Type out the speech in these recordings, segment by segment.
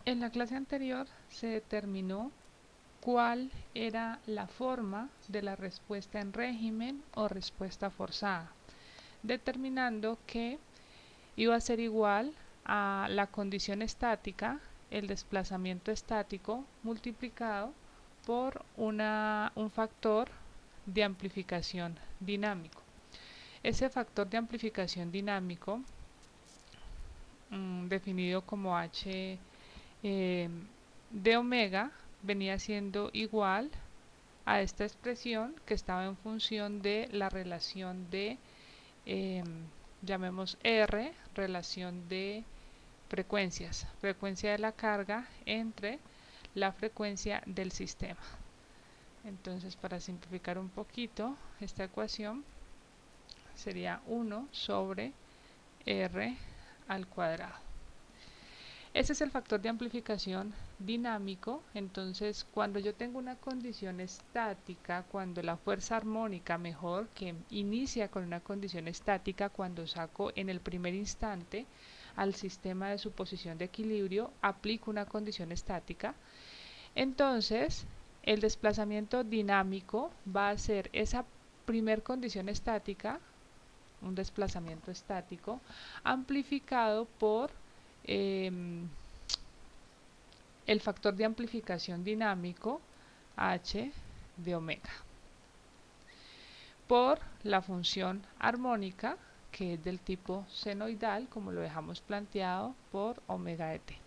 En la clase anterior se determinó cuál era la forma de la respuesta en régimen o respuesta forzada, determinando que iba a ser igual a la condición estática, el desplazamiento estático multiplicado por un factor de amplificación dinámico. Ese factor de amplificación dinámico, definido como h de omega, venía siendo igual a esta expresión que estaba en función de la relación de, llamemos R, relación de frecuencias, frecuencia de la carga entre la frecuencia del sistema. Entonces, para simplificar un poquito, esta ecuación sería 1 sobre R al cuadrado. Ese es el factor de amplificación dinámico. Entonces, cuando yo tengo una condición estática, cuando la fuerza armónica, mejor, que inicia con una condición estática, cuando saco en el primer instante al sistema de su posición de equilibrio, aplico una condición estática. Entonces, el desplazamiento dinámico va a ser esa primer condición estática, un desplazamiento estático, amplificado por eh, el factor de amplificación dinámico h de omega, por la función armónica, que es del tipo senoidal, como lo dejamos planteado, por omega de t.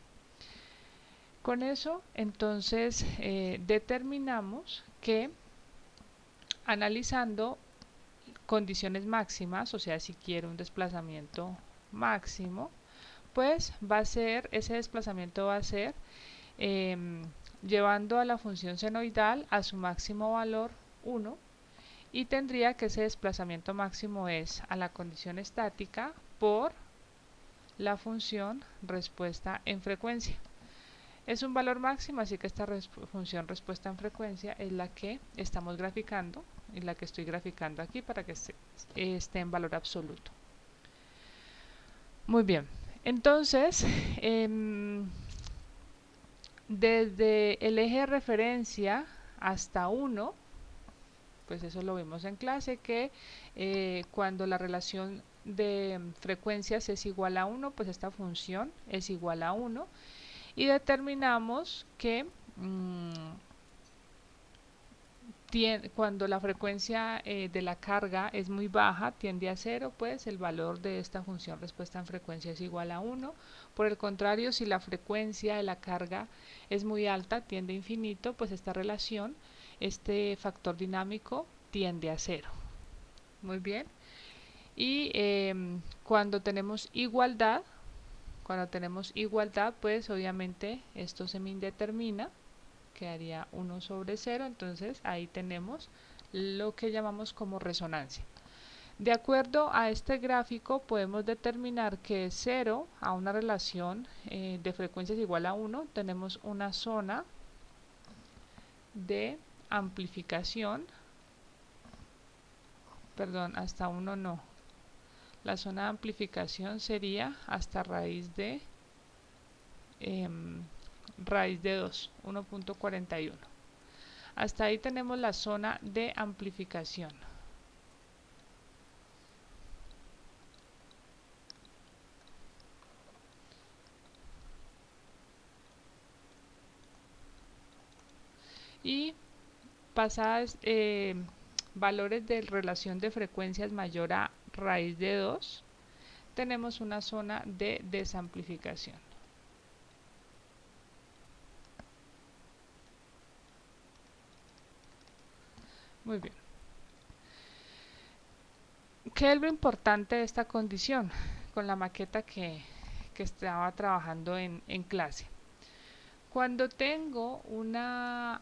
Con eso, entonces, determinamos que analizando condiciones máximas, o sea, si quiero un desplazamiento máximo, pues va a ser, ese desplazamiento va a ser eh, llevando a la función senoidal a su máximo valor 1, y tendría que ese desplazamiento máximo es a la condición estática por la función respuesta en frecuencia. Es un valor máximo, así que esta función respuesta en frecuencia es la que estamos graficando y la que estoy graficando aquí para que esté en valor absoluto. Muy bien, entonces desde el eje de referencia hasta 1, pues eso lo vimos en clase, que cuando la relación de frecuencias es igual a 1, pues esta función es igual a 1, y determinamos que cuando la frecuencia de la carga es muy baja, tiende a 0, pues el valor de esta función respuesta en frecuencia es igual a 1. Por el contrario, si la frecuencia de la carga es muy alta, tiende a infinito, pues esta relación, este factor dinámico, tiende a 0. Muy bien. Y cuando tenemos igualdad, pues obviamente esto se me indetermina, quedaría 1 sobre 0, entonces ahí tenemos lo que llamamos como resonancia. De acuerdo a este gráfico podemos determinar que 0 a una relación de frecuencias igual a 1, tenemos una zona de amplificación, perdón, hasta 1 no, la zona de amplificación sería hasta raíz de 2, 1.41. Hasta ahí tenemos la zona de amplificación. Y pasadas valores de relación de frecuencias mayor a raíz de 2, tenemos una zona de desamplificación. Muy bien. ¿Qué es lo importante de esta condición? Con la maqueta que estaba trabajando en clase. Cuando tengo una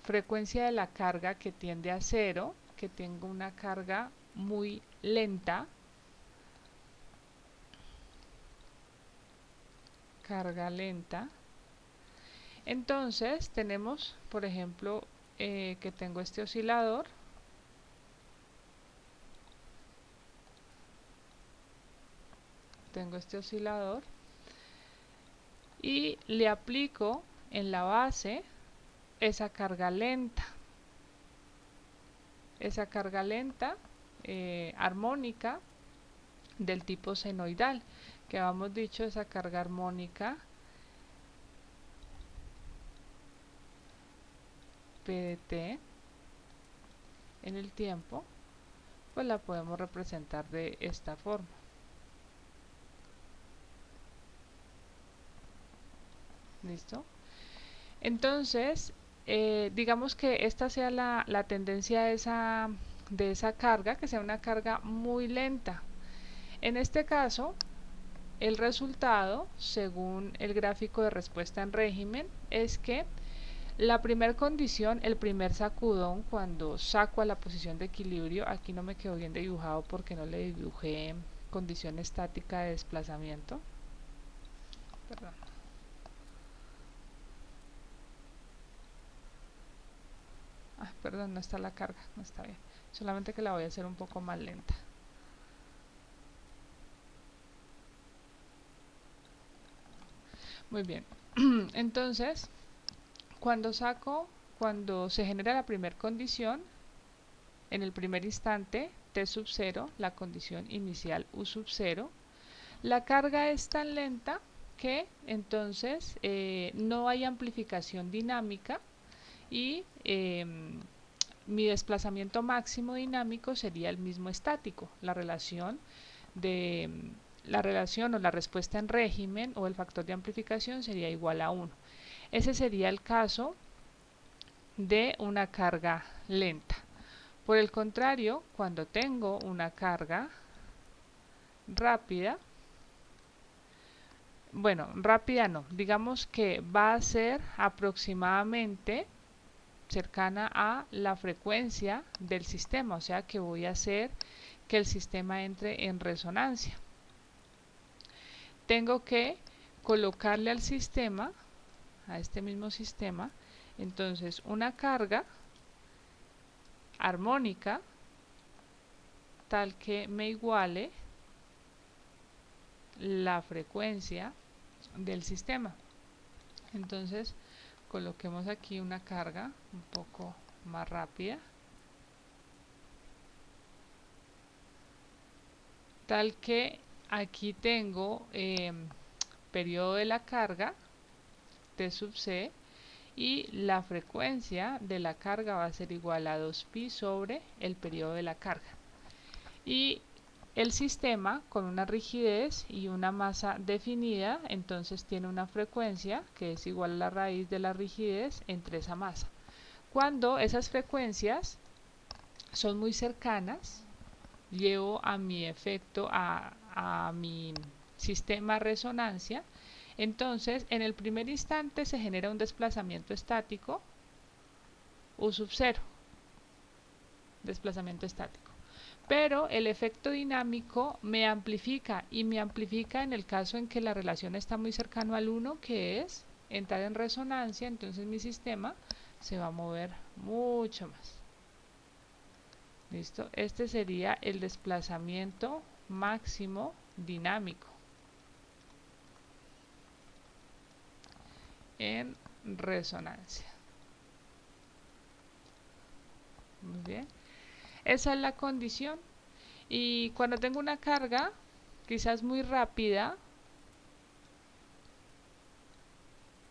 frecuencia de la carga que tiende a 0, que tengo una carga muy lenta, carga lenta, entonces tenemos, por ejemplo, que tengo este oscilador, y le aplico en la base esa carga lenta armónica del tipo senoidal, que habíamos dicho esa carga armónica PDT en el tiempo, pues la podemos representar de esta forma. ¿Listo? Entonces, digamos que esta sea la tendencia de esa carga, que sea una carga muy lenta. En este caso, el resultado, según el gráfico de respuesta en régimen, es que la primera condición, el primer sacudón, cuando saco a la posición de equilibrio, aquí no me quedó bien dibujado porque no le dibujé condición estática de desplazamiento. Perdón. Perdón, no está la carga, no está bien. Solamente que la voy a hacer un poco más lenta. Muy bien. Entonces, cuando se genera la primera condición, en el primer instante, T sub 0, la condición inicial U sub 0, la carga es tan lenta que entonces no hay amplificación dinámica y mi desplazamiento máximo dinámico sería el mismo estático. La relación o la respuesta en régimen o el factor de amplificación sería igual a 1. Ese sería el caso de una carga lenta. Por el contrario, cuando tengo una carga rápida, bueno, rápida no, digamos que va a ser aproximadamente cercana a la frecuencia del sistema, o sea que voy a hacer que el sistema entre en resonancia. Tengo que colocarle al sistema, a este mismo sistema, entonces una carga armónica tal que me iguale la frecuencia del sistema. Entonces coloquemos aquí una carga un poco más rápida, tal que aquí tengo periodo de la carga T sub C y la frecuencia de la carga va a ser igual a 2pi sobre el periodo de la carga. Y el sistema con una rigidez y una masa definida, entonces tiene una frecuencia que es igual a la raíz de la rigidez entre esa masa. Cuando esas frecuencias son muy cercanas, llevo a mi efecto, a mi sistema resonancia, entonces en el primer instante se genera un desplazamiento estático U sub 0, desplazamiento estático. Pero el efecto dinámico me amplifica, y me amplifica en el caso en que la relación está muy cercano al 1, que es entrar en resonancia, entonces mi sistema se va a mover mucho más. ¿Listo? Este sería el desplazamiento máximo dinámico en resonancia. Muy bien. Esa es la condición. Y cuando tengo una carga quizás muy rápida,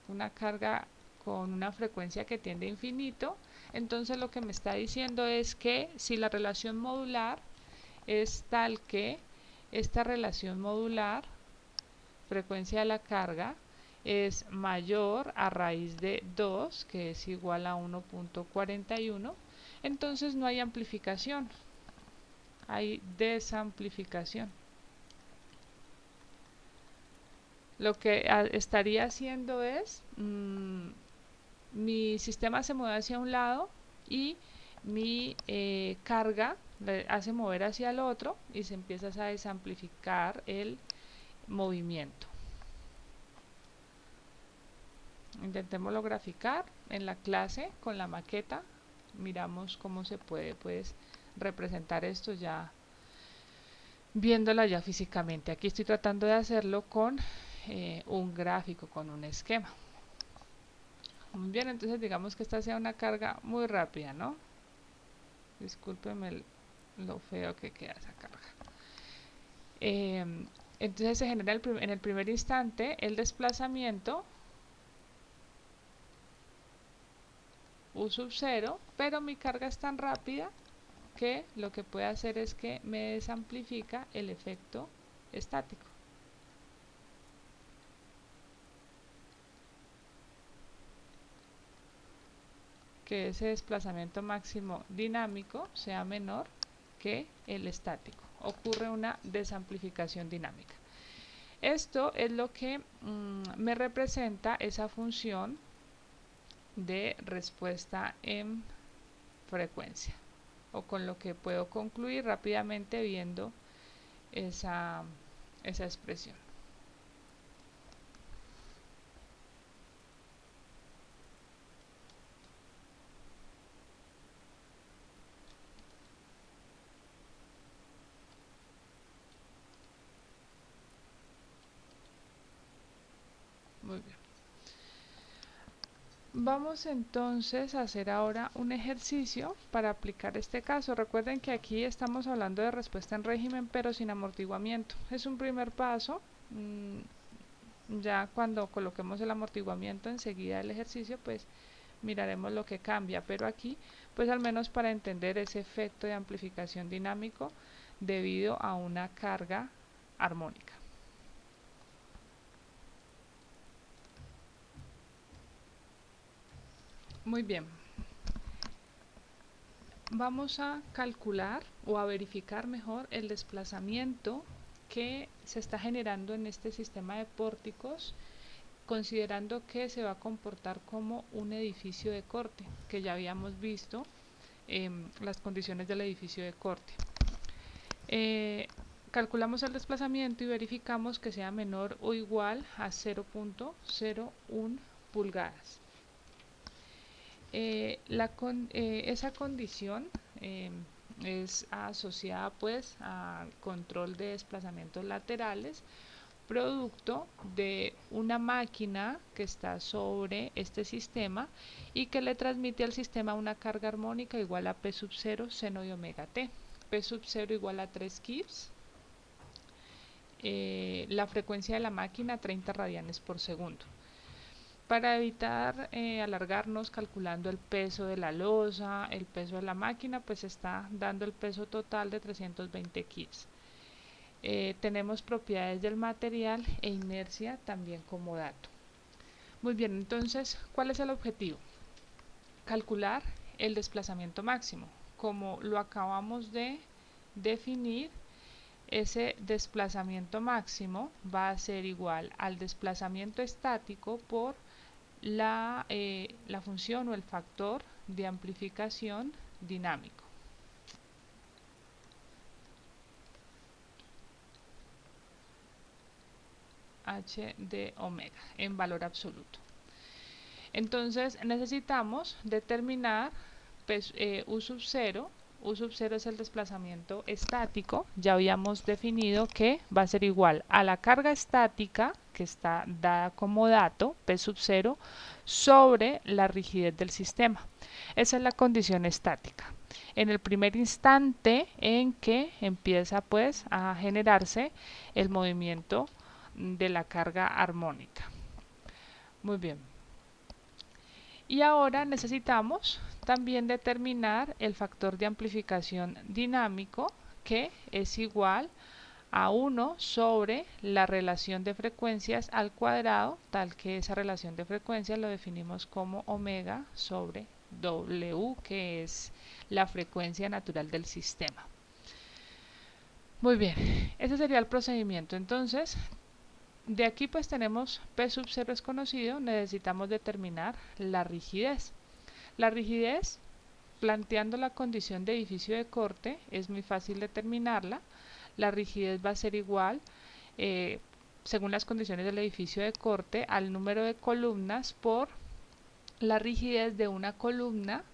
una carga con una frecuencia que tiende a infinito, entonces lo que me está diciendo es que si la relación modular es tal que esta relación modular, frecuencia de la carga, es mayor a raíz de 2, que es igual a 1.41, entonces no hay amplificación, hay desamplificación. Lo que estaría haciendo es, mi sistema se mueve hacia un lado y mi carga le hace mover hacia el otro y se empieza a desamplificar el movimiento. Intentémoslo graficar en la clase con la maqueta. Miramos cómo se puede pues representar esto ya viéndola ya físicamente. Aquí estoy tratando de hacerlo con un gráfico con un esquema. Muy bien, entonces digamos que esta sea una carga muy rápida, ¿no? Discúlpeme lo feo que queda esa carga. Entonces se genera en el primer instante el desplazamiento U sub 0, pero mi carga es tan rápida que lo que puede hacer es que me desamplifica el efecto estático. Que ese desplazamiento máximo dinámico sea menor que el estático. Ocurre una desamplificación dinámica. Esto es lo que me representa esa función de respuesta en frecuencia, o con lo que puedo concluir rápidamente viendo esa expresión. Muy bien. Vamos entonces a hacer ahora un ejercicio para aplicar este caso. Recuerden que aquí estamos hablando de respuesta en régimen pero sin amortiguamiento. Es un primer paso. Ya cuando coloquemos el amortiguamiento enseguida del ejercicio, pues miraremos lo que cambia, pero aquí pues al menos para entender ese efecto de amplificación dinámico debido a una carga armónica. Muy bien, vamos a calcular o a verificar mejor el desplazamiento que se está generando en este sistema de pórticos, considerando que se va a comportar como un edificio de corte, que ya habíamos visto las condiciones del edificio de corte. Calculamos el desplazamiento y verificamos que sea menor o igual a 0.01 pulgadas. Esa condición es asociada pues al control de desplazamientos laterales producto de una máquina que está sobre este sistema y que le transmite al sistema una carga armónica igual a P sub 0 seno de omega t. P sub 0 igual a 3 kips. La frecuencia de la máquina 30 radianes por segundo. Para evitar alargarnos calculando el peso de la losa, el peso de la máquina, pues está dando el peso total de 320 kips. Tenemos propiedades del material e inercia también como dato. Muy bien, entonces, ¿cuál es el objetivo? Calcular el desplazamiento máximo. Como lo acabamos de definir, ese desplazamiento máximo va a ser igual al desplazamiento estático por la función o el factor de amplificación dinámico. H de omega en valor absoluto. Entonces necesitamos determinar U sub 0. U sub 0 es el desplazamiento estático. Ya habíamos definido que va a ser igual a la carga estática que está dada como dato, P sub 0, sobre la rigidez del sistema. Esa es la condición estática. En el primer instante en que empieza pues a generarse el movimiento de la carga armónica. Muy bien. Y ahora necesitamos también determinar el factor de amplificación dinámico, que es igual a 1 sobre la relación de frecuencias al cuadrado, tal que esa relación de frecuencias lo definimos como omega sobre W, que es la frecuencia natural del sistema. Muy bien, ese sería el procedimiento. Entonces, de aquí pues tenemos P sub 0 es conocido, necesitamos determinar la rigidez. La rigidez, planteando la condición de edificio de corte, es muy fácil determinarla. La rigidez va a ser igual, según las condiciones del edificio de corte, al número de columnas por la rigidez de una columna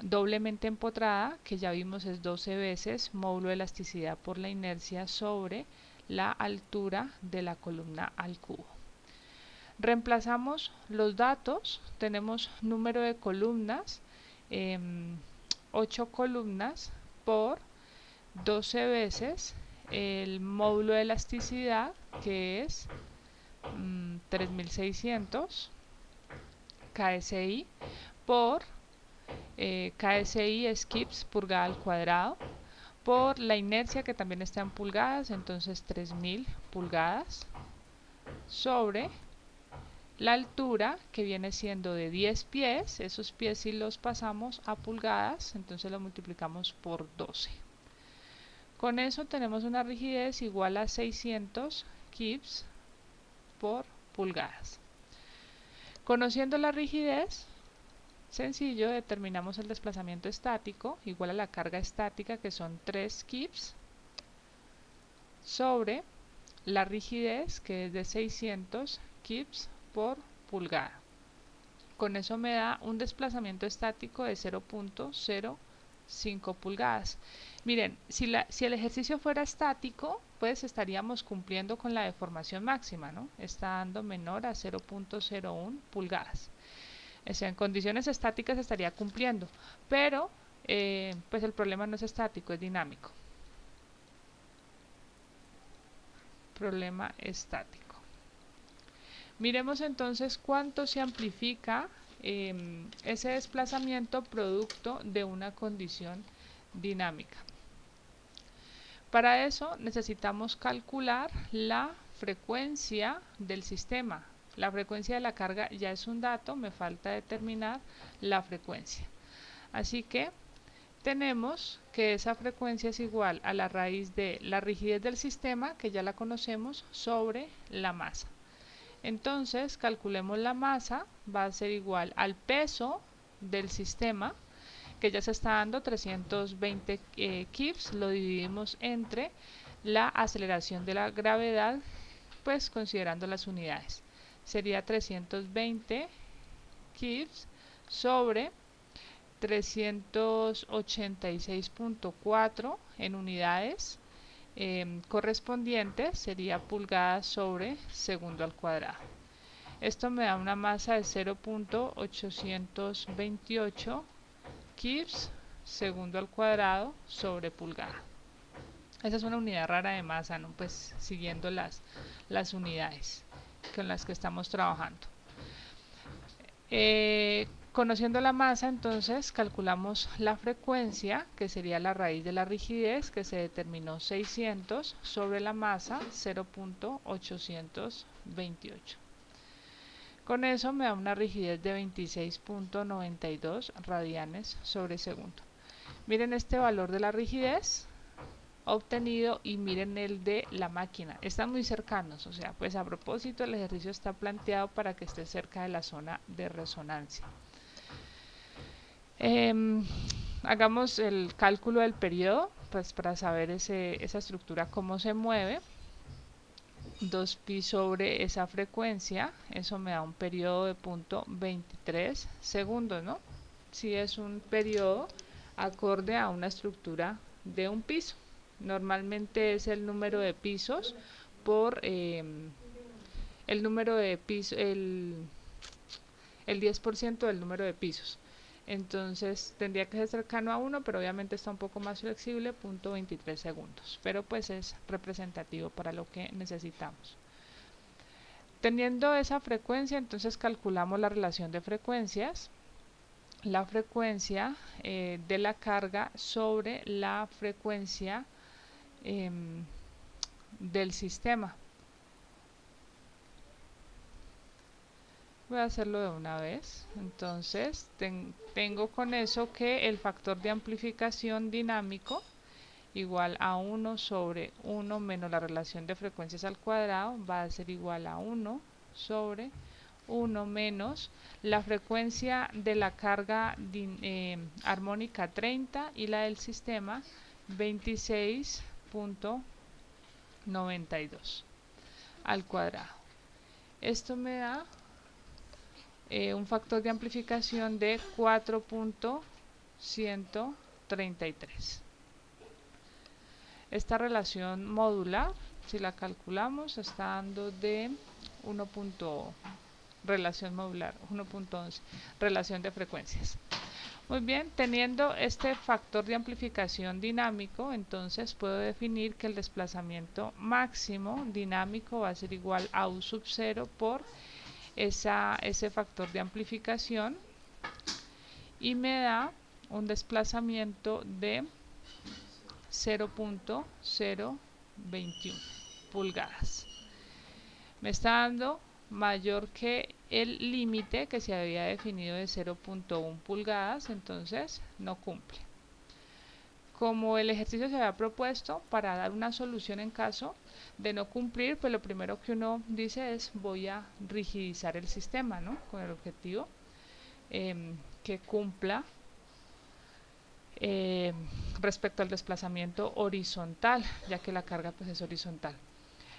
doblemente empotrada, que ya vimos es 12 veces módulo de elasticidad por la inercia sobre la altura de la columna al cubo. Reemplazamos los datos, tenemos número de columnas, 8 columnas por 12 veces el módulo de elasticidad, que es 3600 KSI, por KSI es kips pulgada al cuadrado, por la inercia, que también está en pulgadas, entonces 3000 pulgadas, sobre la altura, que viene siendo de 10 pies, esos pies si los pasamos a pulgadas, entonces lo multiplicamos por 12. Con eso tenemos una rigidez igual a 600 kips por pulgadas. Conociendo la rigidez, sencillo, determinamos el desplazamiento estático igual a la carga estática, que son 3 kips, sobre la rigidez, que es de 600 kips por pulgada. Con eso me da un desplazamiento estático de 0.05 pulgadas. Miren, si el ejercicio fuera estático, pues estaríamos cumpliendo con la deformación máxima, ¿no? Está dando menor a 0.01 pulgadas. O sea, en condiciones estáticas estaría cumpliendo, pero pues el problema no es estático, es dinámico. Problema estático. Miremos entonces cuánto se amplifica ese desplazamiento producto de una condición dinámica. Para eso necesitamos calcular la frecuencia del sistema. La frecuencia de la carga ya es un dato, me falta determinar la frecuencia. Así que tenemos que esa frecuencia es igual a la raíz de la rigidez del sistema, que ya la conocemos, sobre la masa. Entonces calculemos la masa, va a ser igual al peso del sistema, que ya se está dando 320 kips, lo dividimos entre la aceleración de la gravedad, pues considerando las unidades. Sería 320 kips sobre 386.4 en unidades correspondientes, sería pulgadas sobre segundo al cuadrado. Esto me da una masa de 0.828 kips segundo al cuadrado sobre pulgada. Esa es una unidad rara de masa, ¿no? Pues siguiendo las unidades con las que estamos trabajando. Conociendo la masa, entonces calculamos la frecuencia, que sería la raíz de la rigidez, que se determinó 600 sobre la masa 0.828. Con eso me da una rigidez de 26.92 radianes sobre segundo. Miren este valor de la rigidez obtenido y miren el de la máquina. Están muy cercanos, o sea, pues a propósito el ejercicio está planteado para que esté cerca de la zona de resonancia. Hagamos el cálculo del periodo, pues para saber esa estructura cómo se mueve. 2pi sobre esa frecuencia, eso me da un periodo de 0.23 segundos, ¿no? Si es un periodo acorde a una estructura de un piso. Normalmente es el número de pisos por el número de pisos, el 10% del número de pisos. Entonces tendría que ser cercano a 1, pero obviamente está un poco más flexible, 0.23 segundos. Pero pues es representativo para lo que necesitamos. Teniendo esa frecuencia, entonces calculamos la relación de frecuencias. La frecuencia de la carga sobre la frecuencia del sistema. Voy a hacerlo de una vez. Entonces tengo con eso que el factor de amplificación dinámico igual a 1 sobre 1 menos la relación de frecuencias al cuadrado va a ser igual a 1 sobre 1 menos la frecuencia de la carga armónica 30 y la del sistema 26.92 al cuadrado. Esto me da un factor de amplificación de 4.133. Esta relación modular si la calculamos, está dando de 1. Relación modular 1.11, relación de frecuencias. Muy bien, teniendo este factor de amplificación dinámico, entonces puedo definir que el desplazamiento máximo dinámico va a ser igual a U sub 0 por ese factor de amplificación, y me da un desplazamiento de 0.021 pulgadas. Me está dando mayor que el límite que se había definido de 0.1 pulgadas, entonces no cumple. Como el ejercicio se había propuesto para dar una solución en caso de no cumplir, pues lo primero que uno dice es voy a rigidizar el sistema, ¿no? Con el objetivo que cumpla respecto al desplazamiento horizontal, ya que la carga pues es horizontal.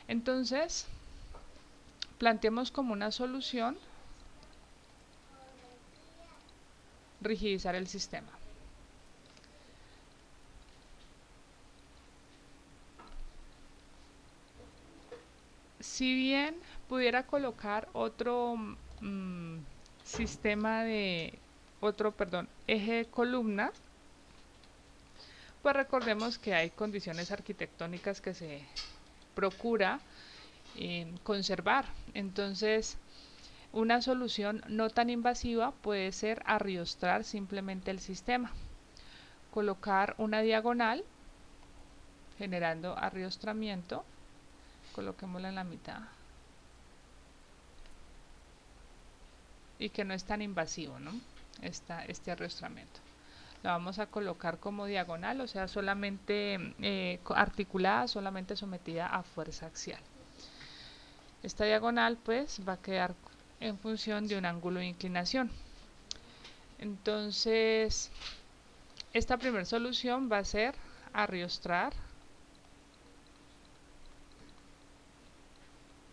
Entonces, planteemos como una solución rigidizar el sistema. Si bien pudiera colocar otro sistema de eje de columna, pues recordemos que hay condiciones arquitectónicas que se procura conservar. Entonces, una solución no tan invasiva puede ser arriostrar simplemente el sistema, colocar una diagonal generando arriostramiento, coloquémosla en la mitad, y que no es tan invasivo, ¿no? Este arriostramiento. La vamos a colocar como diagonal, o sea, solamente articulada, solamente sometida a fuerza axial. Esta diagonal pues va a quedar en función de un ángulo de inclinación. Entonces, esta primera solución va a ser arriostrar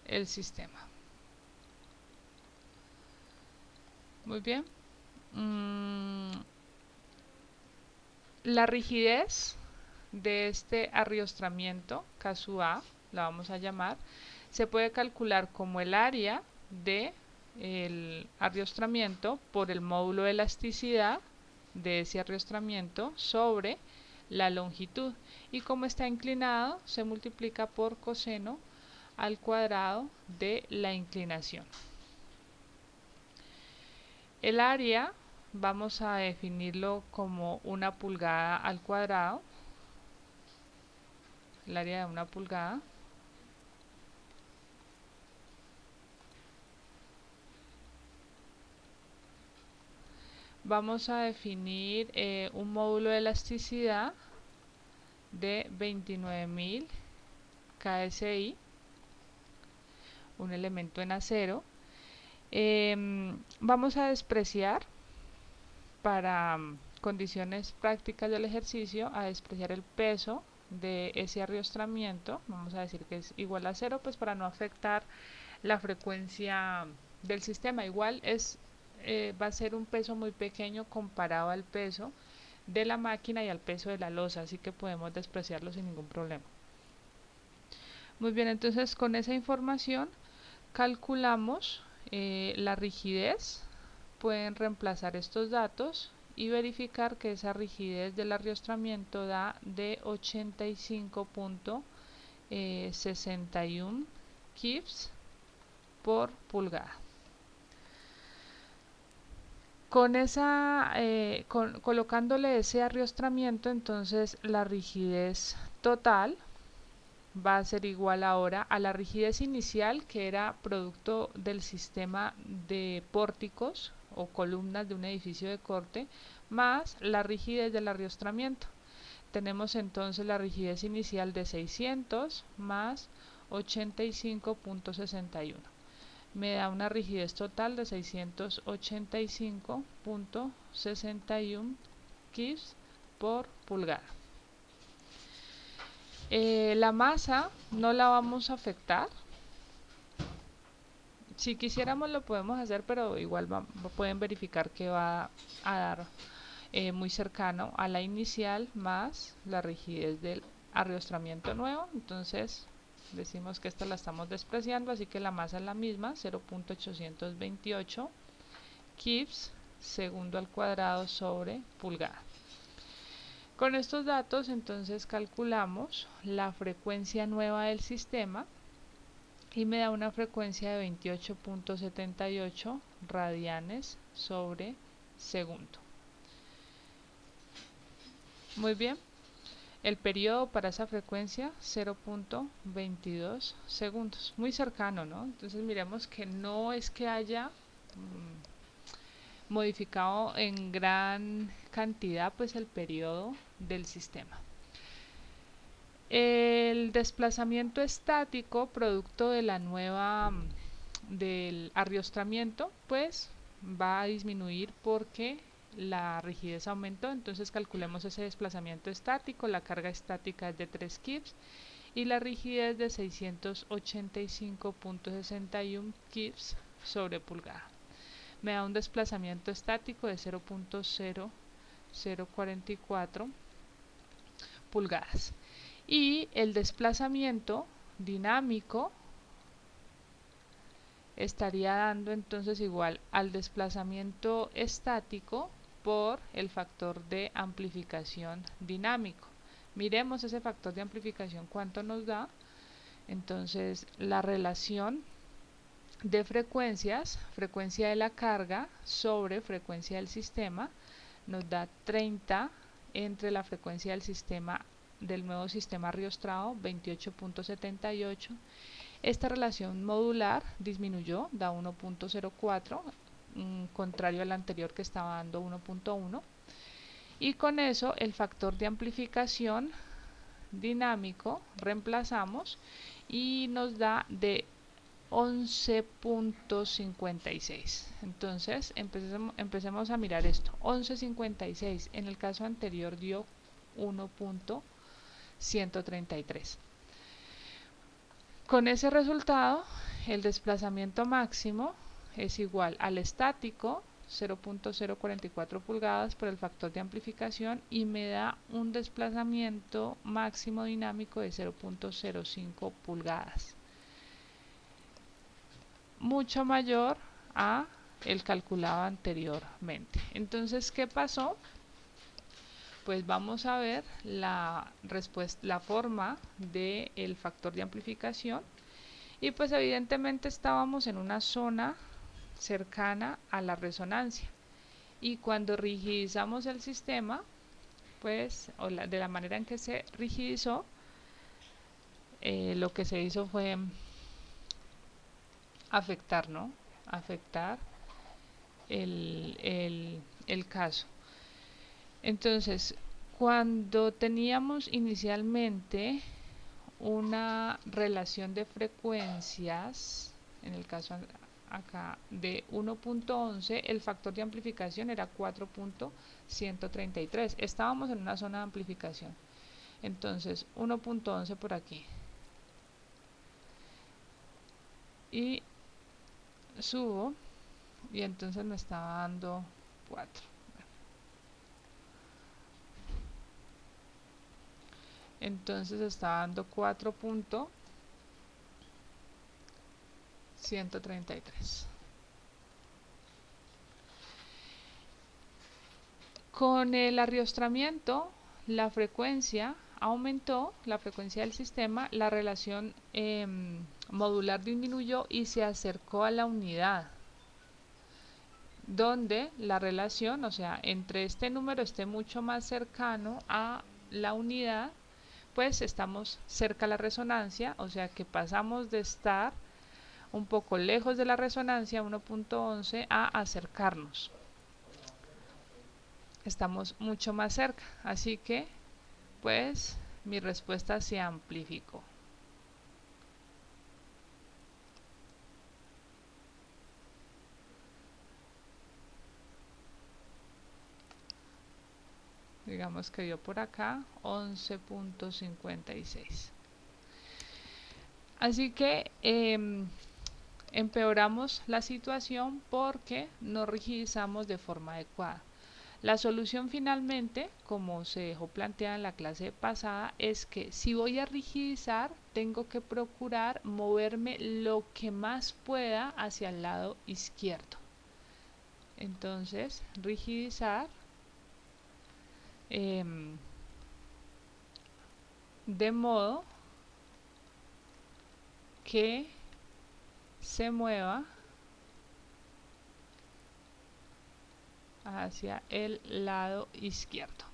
el sistema. Muy bien. La rigidez de este arriostramiento, caso A, la vamos a llamar, se puede calcular como el área del arriostramiento por el módulo de elasticidad de ese arriostramiento sobre la longitud, y como está inclinado se multiplica por coseno al cuadrado de la inclinación. El área vamos a definirlo como 1 pulgada al cuadrado, el área de 1 pulgada. Vamos a definir un módulo de elasticidad de 29.000 KSI, un elemento en acero. Vamos a despreciar para condiciones prácticas del ejercicio, a despreciar el peso de ese arriostramiento. Vamos a decir que es igual a 0, pues para no afectar la frecuencia del sistema. Igual va a ser un peso muy pequeño comparado al peso de la máquina y al peso de la losa, así que podemos despreciarlo sin ningún problema. Muy bien, entonces con esa información calculamos la rigidez. Pueden reemplazar estos datos y verificar que esa rigidez del arriostramiento da de 85.61 kips por pulgada. Con colocándole ese arriostramiento, entonces la rigidez total va a ser igual ahora a la rigidez inicial, que era producto del sistema de pórticos o columnas de un edificio de corte, más la rigidez del arriostramiento. Tenemos entonces la rigidez inicial de 600 más 85.61. Me da una rigidez total de 685.61 kips por pulgada. La masa no la vamos a afectar. Si quisiéramos lo podemos hacer, pero igual pueden verificar que va a dar muy cercano a la inicial más la rigidez del arriostramiento nuevo. Entonces decimos que esta la estamos despreciando, así que la masa es la misma, 0.828 kips segundo al cuadrado sobre pulgada. Con estos datos entonces calculamos la frecuencia nueva del sistema y me da una frecuencia de 28.78 radianes sobre segundo. Muy bien, el periodo para esa frecuencia 0.22 segundos, muy cercano, ¿no? Entonces miremos que no es que haya modificado en gran cantidad pues el periodo del sistema. El desplazamiento estático producto de la nueva del arriostramiento pues va a disminuir porque la rigidez aumentó. Entonces calculemos ese desplazamiento estático. La carga estática es de 3 kips y la rigidez de 685.61 kips sobre pulgada. Me da un desplazamiento estático de 0.0044 pulgadas. Y el desplazamiento dinámico estaría dando entonces igual al desplazamiento estático por el factor de amplificación dinámico. Miremos ese factor de amplificación cuánto nos da. Entonces la relación de frecuencias, frecuencia de la carga sobre frecuencia del sistema, nos da 30 entre la frecuencia del sistema del nuevo sistema riostrado, 28.78. Esta relación modular disminuyó, da 1.04, contrario al anterior que estaba dando 1.1. Y con eso el factor de amplificación dinámico reemplazamos y nos da de 11.56. Entonces empecemos a mirar esto. 11.56 en el caso anterior dio 1.133. Con ese resultado el desplazamiento máximo es igual al estático 0.044 pulgadas por el factor de amplificación y me da un desplazamiento máximo dinámico de 0.05 pulgadas, mucho mayor a el calculado anteriormente. Entonces, ¿qué pasó? Pues vamos a ver la forma del factor de amplificación y pues evidentemente estábamos en una zona cercana a la resonancia y cuando rigidizamos el sistema pues de la manera en que se rigidizó, lo que se hizo fue afectar, ¿no? Afectar el caso. Entonces, cuando teníamos inicialmente una relación de frecuencias, en el caso acá de 1.11, el factor de amplificación era 4.133. Estábamos en una zona de amplificación. Entonces, 1.11 por aquí. Y subo y entonces me estaba dando 4. Entonces está dando 4.133. Con el arriostramiento, la frecuencia aumentó, la frecuencia del sistema, la relación modular disminuyó y se acercó a la unidad, donde la relación, o sea, entre este número esté mucho más cercano a la unidad, pues estamos cerca a la resonancia, o sea que pasamos de estar un poco lejos de la resonancia 1.11 a acercarnos. Estamos mucho más cerca, así que pues mi respuesta se amplificó. Digamos que dio por acá 11.56. Así que empeoramos la situación porque no rigidizamos de forma adecuada. La solución finalmente, como se dejó planteada en la clase pasada, es que si voy a rigidizar, tengo que procurar moverme lo que más pueda hacia el lado izquierdo. Entonces, rigidizar de modo que se mueva hacia el lado izquierdo.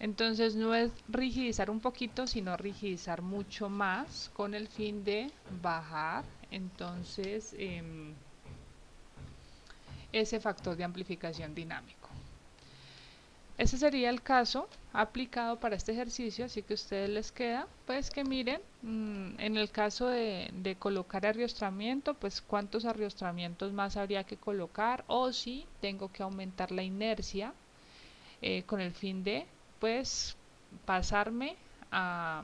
Entonces no es rigidizar un poquito, sino rigidizar mucho más con el fin de bajar entonces ese factor de amplificación dinámico. Ese sería el caso aplicado para este ejercicio, así que a ustedes les queda pues que miren en el caso de colocar arrastramiento, pues cuántos arrastramientos más habría que colocar, o si tengo que aumentar la inercia con el fin de pues pasarme a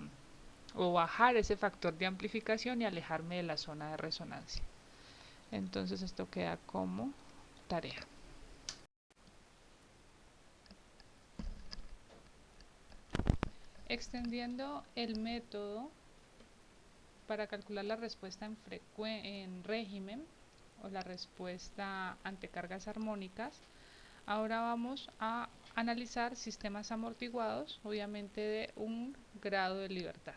o bajar ese factor de amplificación y alejarme de la zona de resonancia. Entonces esto queda como tarea. Extendiendo el método para calcular la respuesta en régimen o la respuesta ante cargas armónicas, ahora vamos a analizar sistemas amortiguados, obviamente de un grado de libertad.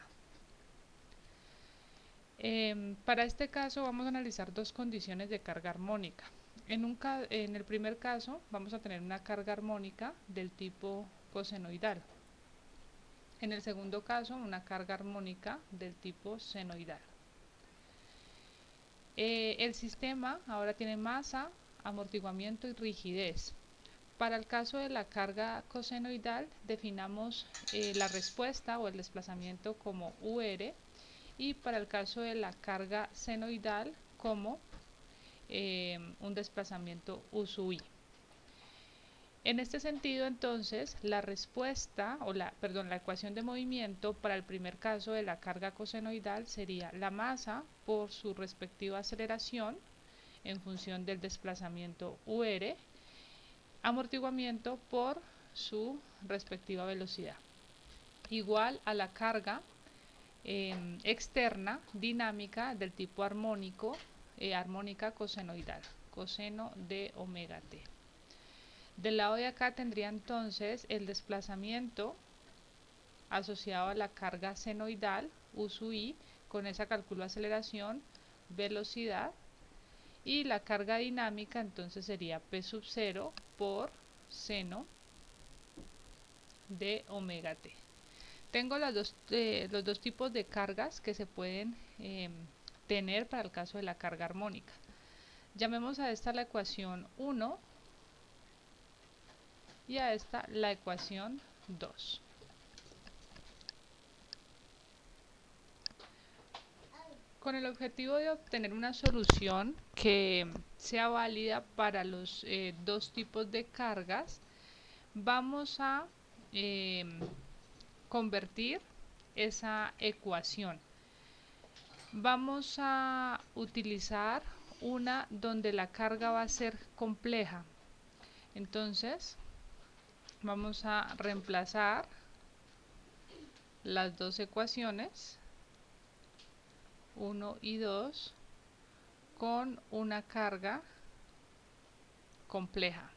Para este caso vamos a analizar dos condiciones de carga armónica. En el primer caso vamos a tener una carga armónica del tipo cosenoidal. En el segundo caso, una carga armónica del tipo senoidal. El sistema ahora tiene masa, amortiguamiento y rigidez. Para el caso de la carga cosenoidal, definamos la respuesta o el desplazamiento como UR, y para el caso de la carga senoidal como un desplazamiento U sub I. En este sentido, entonces, la respuesta, o la ecuación de movimiento para el primer caso de la carga cosenoidal sería la masa por su respectiva aceleración en función del desplazamiento UR, amortiguamiento por su respectiva velocidad, igual a la carga externa dinámica del tipo armónica cosenoidal, coseno de omega t. Del lado de acá tendría entonces el desplazamiento asociado a la carga senoidal, U sub I, con esa cálculo aceleración, velocidad, y la carga dinámica entonces sería P sub 0 por seno de omega t. Tengo los dos tipos de cargas que se pueden tener para el caso de la carga armónica. Llamemos a esta la ecuación 1 y a esta la ecuación 2. Con el objetivo de obtener una solución que sea válida para los dos tipos de cargas, vamos a convertir esa ecuación. Vamos a utilizar una donde la carga va a ser compleja. Entonces, vamos a reemplazar las dos ecuaciones, 1 y 2, con una carga compleja.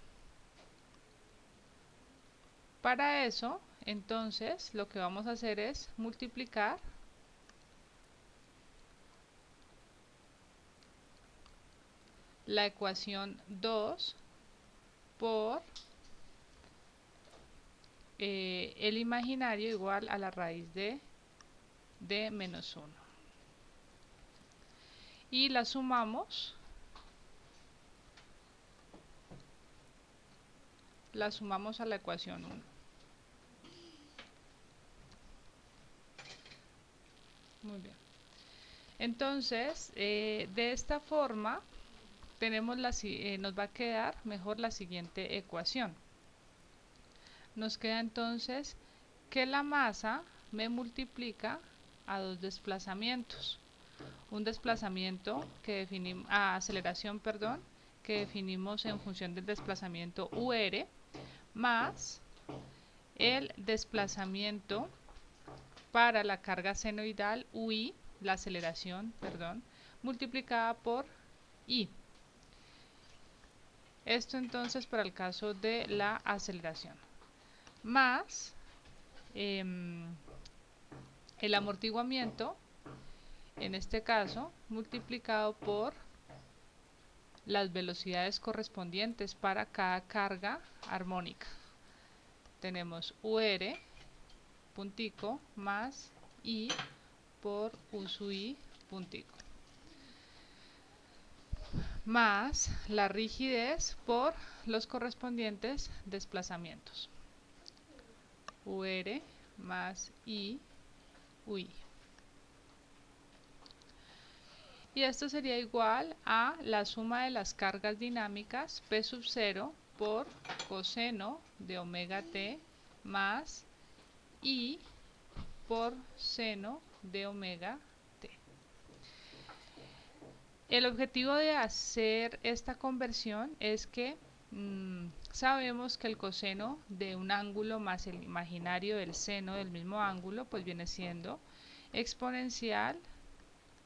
Para eso, entonces, lo que vamos a hacer es multiplicar la ecuación 2 por el imaginario igual a la raíz de menos 1. Y la sumamos a la ecuación 1. Muy bien. Entonces, de esta forma tenemos nos va a quedar mejor la siguiente ecuación. Nos queda entonces que la masa me multiplica a dos desplazamientos. Un desplazamiento que definimos, aceleración, que definimos en función del desplazamiento UR, más el desplazamiento para la carga senoidal UI, la aceleración, perdón, multiplicada por I. Esto entonces para el caso de la aceleración. Más el amortiguamiento, en este caso, multiplicado por las velocidades correspondientes para cada carga armónica. Tenemos UR, puntico, más I por U sub I, puntico. Más la rigidez por los correspondientes desplazamientos. UR más I, UI. Y esto sería igual a la suma de las cargas dinámicas P sub 0 por coseno de omega t más I por seno de omega t. El objetivo de hacer esta conversión es que sabemos que el coseno de un ángulo más el imaginario del seno del mismo ángulo pues viene siendo exponencial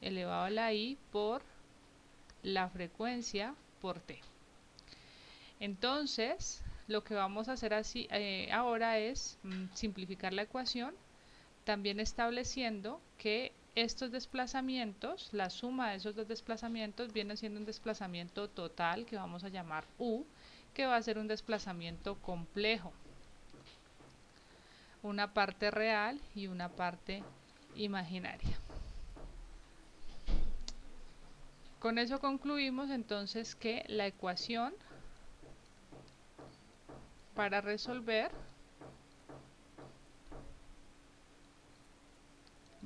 elevado a la i por la frecuencia por t. Entonces, lo que vamos a hacer así, ahora es simplificar la ecuación, también estableciendo que estos desplazamientos, la suma de esos dos desplazamientos viene siendo un desplazamiento total que vamos a llamar U, que va a ser un desplazamiento complejo, una parte real y una parte imaginaria. Con eso concluimos entonces que la ecuación para resolver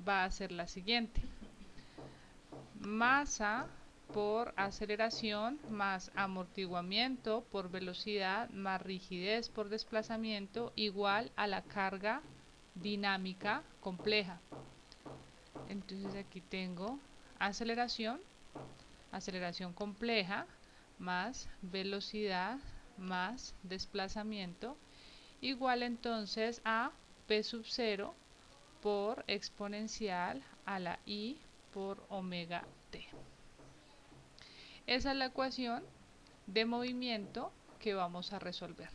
va a ser la siguiente: masa por aceleración más amortiguamiento por velocidad más rigidez por desplazamiento igual a la carga dinámica compleja. Entonces aquí tengo aceleración compleja más velocidad más desplazamiento igual entonces a P sub 0 por exponencial a la I por omega t. Esa es la ecuación de movimiento que vamos a resolver.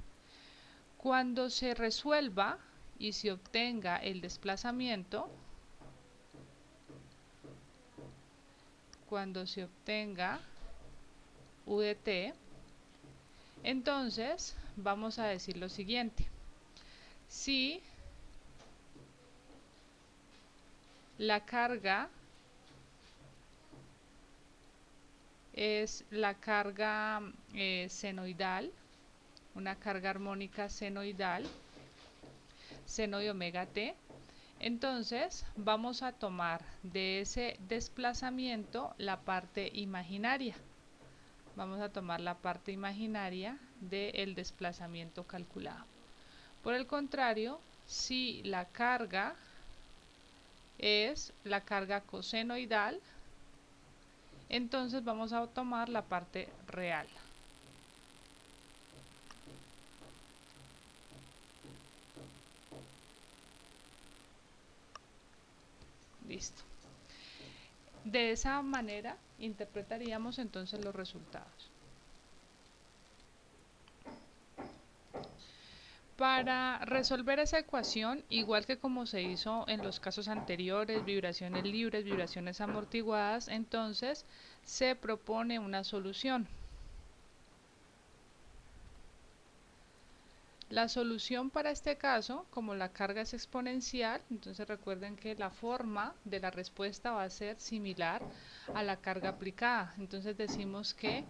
Cuando se resuelva y se obtenga el desplazamiento, cuando se obtenga U de t, entonces vamos a decir lo siguiente: si la carga es la carga senoidal, una carga armónica senoidal, seno de omega t, entonces vamos a tomar de ese desplazamiento la parte imaginaria. Vamos a tomar la parte imaginaria del desplazamiento calculado. Por el contrario, si la carga es la carga cosenoidal, entonces vamos a tomar la parte real. Listo. De esa manera interpretaríamos entonces los resultados. Para resolver esa ecuación, igual que como se hizo en los casos anteriores, vibraciones libres, vibraciones amortiguadas, entonces se propone una solución. La solución para este caso, como la carga es exponencial, entonces recuerden que la forma de la respuesta va a ser similar a la carga aplicada. Entonces decimos que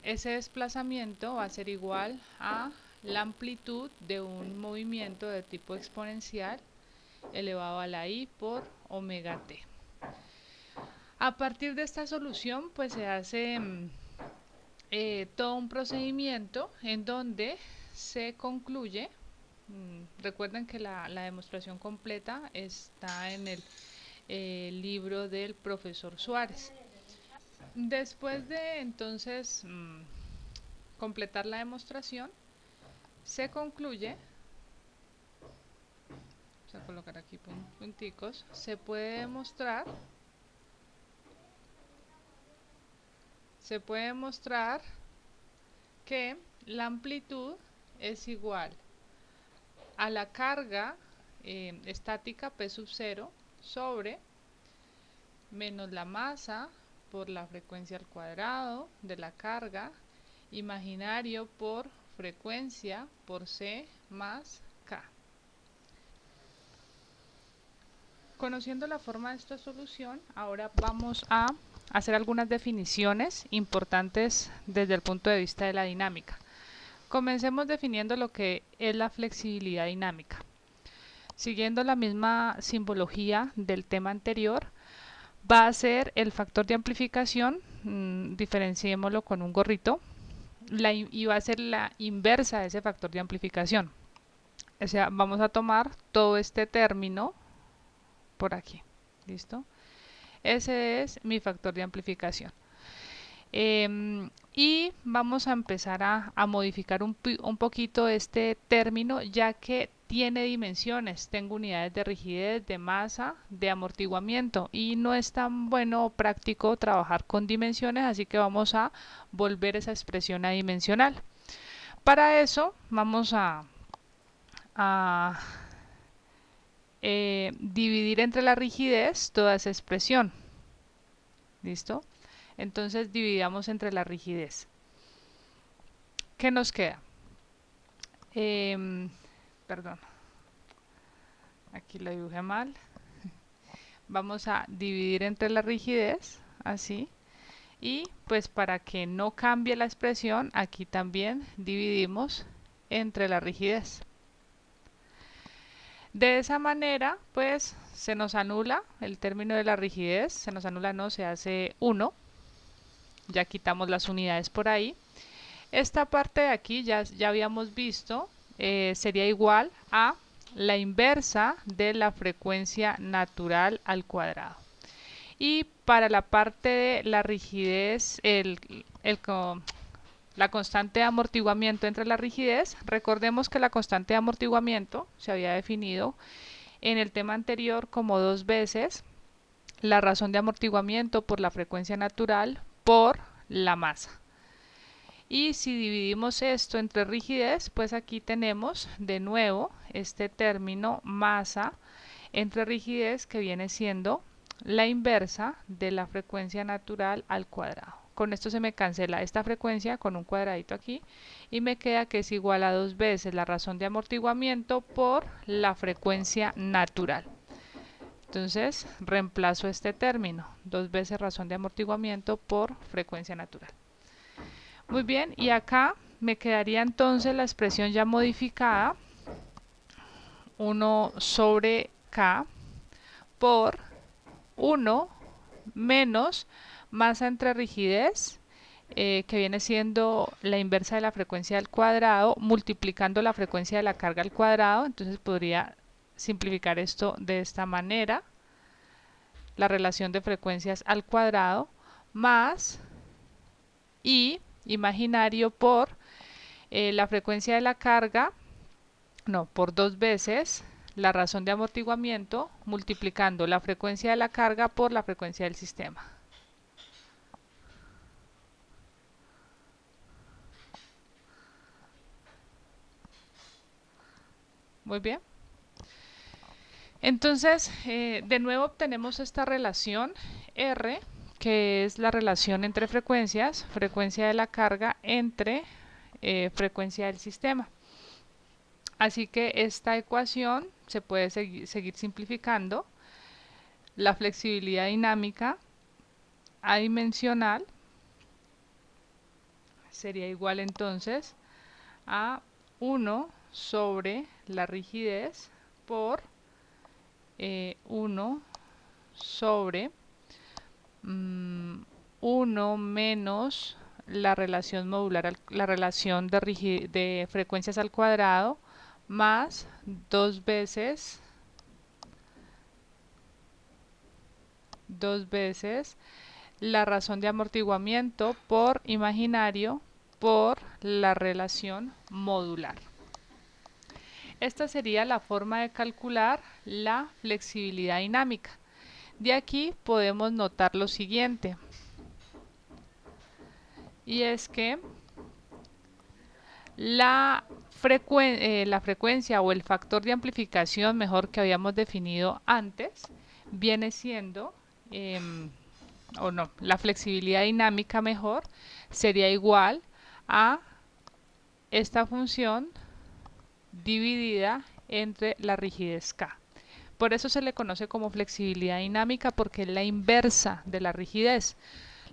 ese desplazamiento va a ser igual a la amplitud de un movimiento de tipo exponencial elevado a la i por omega t. A partir de esta solución, pues se hace todo un procedimiento en donde se concluye. Recuerden que la demostración completa está en el libro del profesor Suárez. Después de entonces completar la demostración, se concluye vamos a colocar aquí punticos, se puede demostrar que la amplitud es igual a la carga estática P sub 0 sobre menos la masa por la frecuencia al cuadrado de la carga imaginario por frecuencia por C más K. Conociendo la forma de esta solución, ahora vamos a hacer algunas definiciones importantes desde el punto de vista de la dinámica. Comencemos definiendo lo que es la flexibilidad dinámica. Siguiendo la misma simbología del tema anterior, va a ser el factor de amplificación, diferenciémoslo con un gorrito, y va a ser la inversa de ese factor de amplificación. O sea, vamos a tomar todo este término por aquí, ¿listo? Ese es mi factor de amplificación. Y vamos a empezar a modificar un poquito este término, ya que tiene dimensiones. Tengo unidades de rigidez, de masa, de amortiguamiento, y no es tan bueno o práctico trabajar con dimensiones, así que vamos a volver esa expresión adimensional. Para eso vamos a dividir entre la rigidez toda esa expresión. ¿Listo? Entonces dividamos entre la rigidez. ¿Qué nos queda? Perdón, aquí lo dibujé mal. Vamos a dividir entre la rigidez, así. Y pues para que no cambie la expresión, aquí también dividimos entre la rigidez. De esa manera, pues se nos anula el término de la rigidez, se nos anula, no, se hace 1. Ya quitamos las unidades por ahí. Esta parte de aquí ya habíamos visto, sería igual a la inversa de la frecuencia natural al cuadrado. Y para la parte de la rigidez, la constante de amortiguamiento entre la rigidez, recordemos que la constante de amortiguamiento se había definido en el tema anterior como 2 veces la razón de amortiguamiento por la frecuencia natural por la masa. Y si dividimos esto entre rigidez, pues aquí tenemos de nuevo este término masa entre rigidez, que viene siendo la inversa de la frecuencia natural al cuadrado. Con esto se me cancela esta frecuencia con un cuadradito aquí y me queda que es igual a 2 veces la razón de amortiguamiento por la frecuencia natural. Entonces reemplazo este término, 2 veces razón de amortiguamiento por frecuencia natural. Muy bien, y acá me quedaría entonces la expresión ya modificada, 1 sobre K por 1 menos masa entre rigidez, que viene siendo la inversa de la frecuencia al cuadrado, multiplicando la frecuencia de la carga al cuadrado. Entonces podría simplificar esto de esta manera, la relación de frecuencias al cuadrado, más I imaginario por la frecuencia de la carga, no, por 2 veces la razón de amortiguamiento multiplicando la frecuencia de la carga por la frecuencia del sistema. Muy bien. Entonces, de nuevo obtenemos esta relación R, que es la relación entre frecuencias, frecuencia de la carga entre frecuencia del sistema. Así que esta ecuación se puede seguir simplificando. La flexibilidad dinámica adimensional sería igual entonces a 1 sobre la rigidez por 1 sobre 1 menos la relación modular, la relación de frecuencias al cuadrado, más 2 veces la razón de amortiguamiento por imaginario por la relación modular. Esta sería la forma de calcular la flexibilidad dinámica. De aquí podemos notar lo siguiente, y es que la frecuencia o el factor de amplificación mejor que habíamos definido antes viene siendo, o no, la flexibilidad dinámica mejor sería igual a esta función dividida entre la rigidez K. Por eso se le conoce como flexibilidad dinámica, porque es la inversa de la rigidez.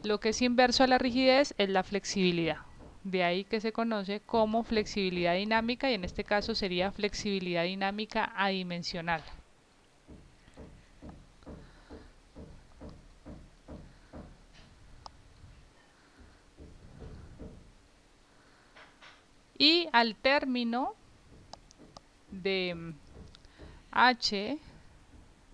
Lo que es inverso a la rigidez es la flexibilidad. De ahí que se conoce como flexibilidad dinámica, y en este caso sería flexibilidad dinámica adimensional. Y al término de h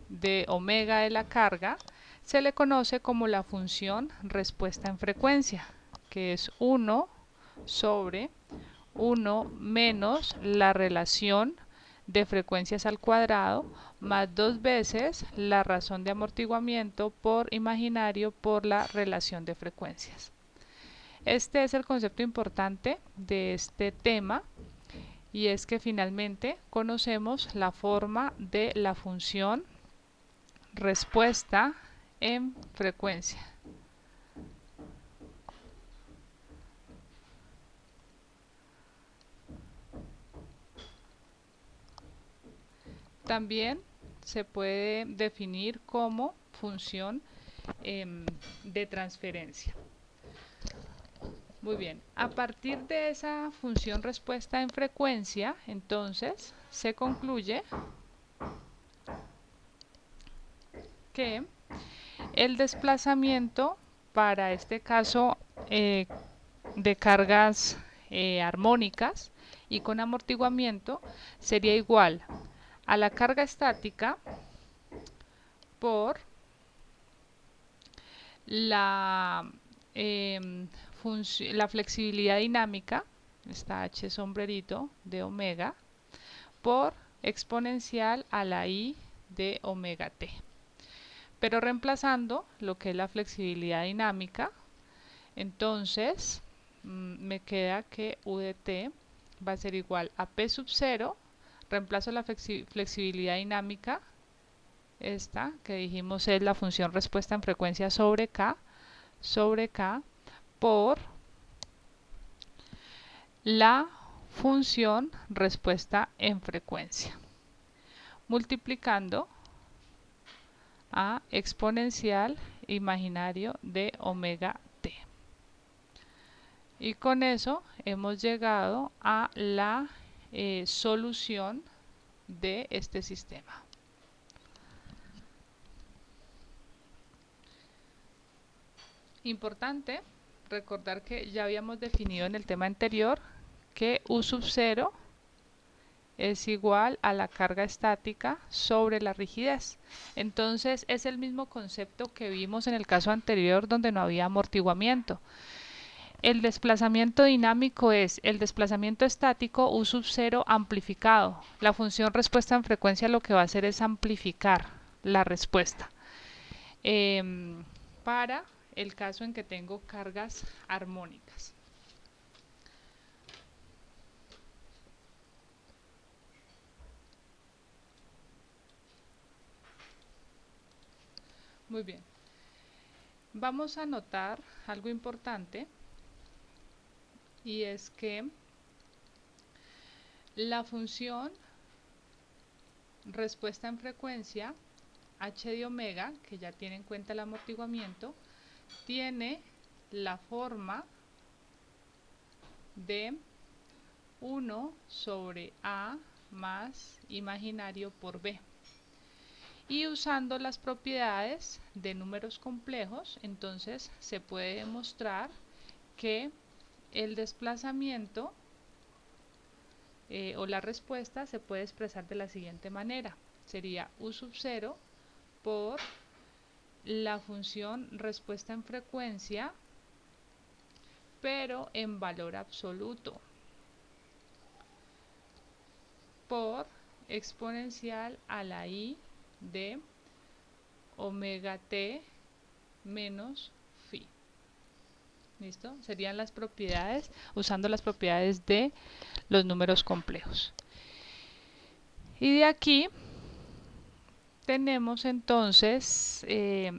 de omega de la carga se le conoce como la función respuesta en frecuencia, que es 1 sobre 1 menos la relación de frecuencias al cuadrado más 2 veces la razón de amortiguamiento por imaginario por la relación de frecuencias. Este es el concepto importante de este tema, y es que finalmente conocemos la forma de la función respuesta en frecuencia. También se puede definir como función de transferencia. Muy bien, a partir de esa función respuesta en frecuencia, entonces se concluye que el desplazamiento para este caso de cargas armónicas y con amortiguamiento sería igual a la carga estática por la, la flexibilidad dinámica, esta h sombrerito de omega, por exponencial a la i de omega t. Pero reemplazando lo que es la flexibilidad dinámica, entonces me queda que u de t va a ser igual a p sub 0, reemplazo la flexibilidad dinámica, esta que dijimos es la función respuesta en frecuencia sobre k, por la función respuesta en frecuencia, multiplicando a exponencial imaginario de omega t. Y con eso hemos llegado a la solución de este sistema. Importante recordar que ya habíamos definido en el tema anterior que U sub 0 es igual a la carga estática sobre la rigidez. Entonces es el mismo concepto que vimos en el caso anterior donde no había amortiguamiento. El desplazamiento dinámico es el desplazamiento estático U sub 0 amplificado. La función respuesta en frecuencia lo que va a hacer es amplificar la respuesta. Para el caso en que tengo cargas armónicas. Muy bien. Vamos a notar algo importante, y es que la función respuesta en frecuencia h de omega, que ya tiene en cuenta el amortiguamiento, tiene la forma de 1 sobre a más imaginario por b. Y usando las propiedades de números complejos, entonces se puede demostrar que el desplazamiento o la respuesta se puede expresar de la siguiente manera. Sería u sub 0 por la función respuesta en frecuencia, pero en valor absoluto. por exponencial a la i de omega t menos phi. ¿Listo? Serían las propiedades, usando las propiedades de los números complejos. Y de aquí tenemos entonces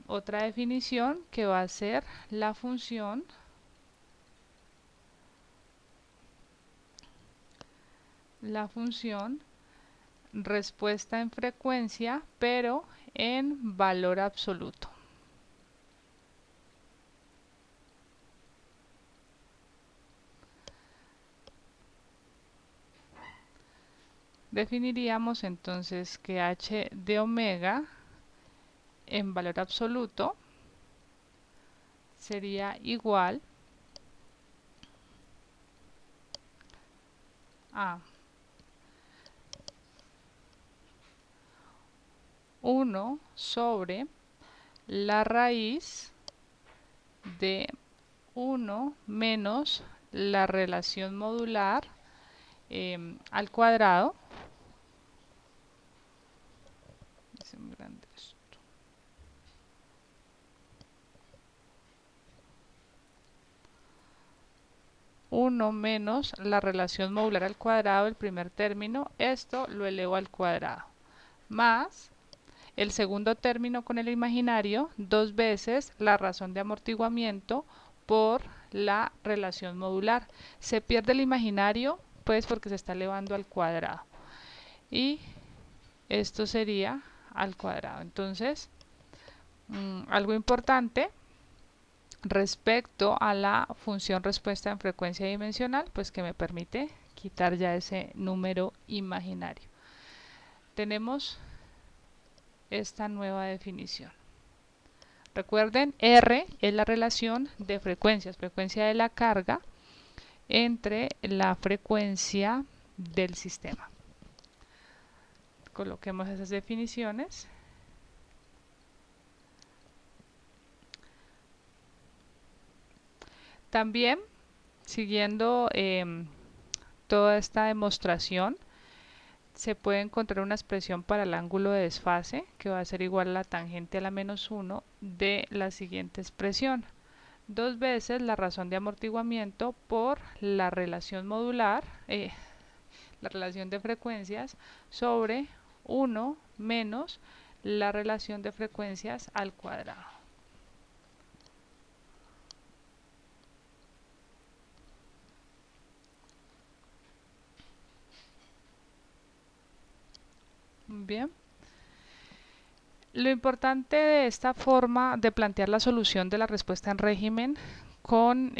otra definición que va a ser la función respuesta en frecuencia, pero en valor absoluto. Definiríamos entonces que h de omega en valor absoluto sería igual a 1 sobre la raíz de 1 menos la relación modular al cuadrado. Es muy grande esto. Uno menos la relación modular al cuadrado del primer término, esto lo elevo al cuadrado, más el segundo término con el imaginario, 2 veces la razón de amortiguamiento por la relación modular. Se pierde el imaginario, pues porque se está elevando al cuadrado. Y esto sería al cuadrado. Entonces, algo importante respecto a la función respuesta en frecuencia dimensional, pues que me permite quitar ya ese número imaginario. Tenemos esta nueva definición. Recuerden, R es la relación de frecuencias, frecuencia de la carga entre la frecuencia del sistema. Coloquemos esas definiciones. También, siguiendo toda esta demostración, se puede encontrar una expresión para el ángulo de desfase que va a ser igual a la tangente a la menos 1 de la siguiente expresión. 2 veces la razón de amortiguamiento por la relación modular, la relación de frecuencias, sobre 1 menos la relación de frecuencias al cuadrado. Bien. Lo importante de esta forma de plantear la solución de la respuesta en régimen con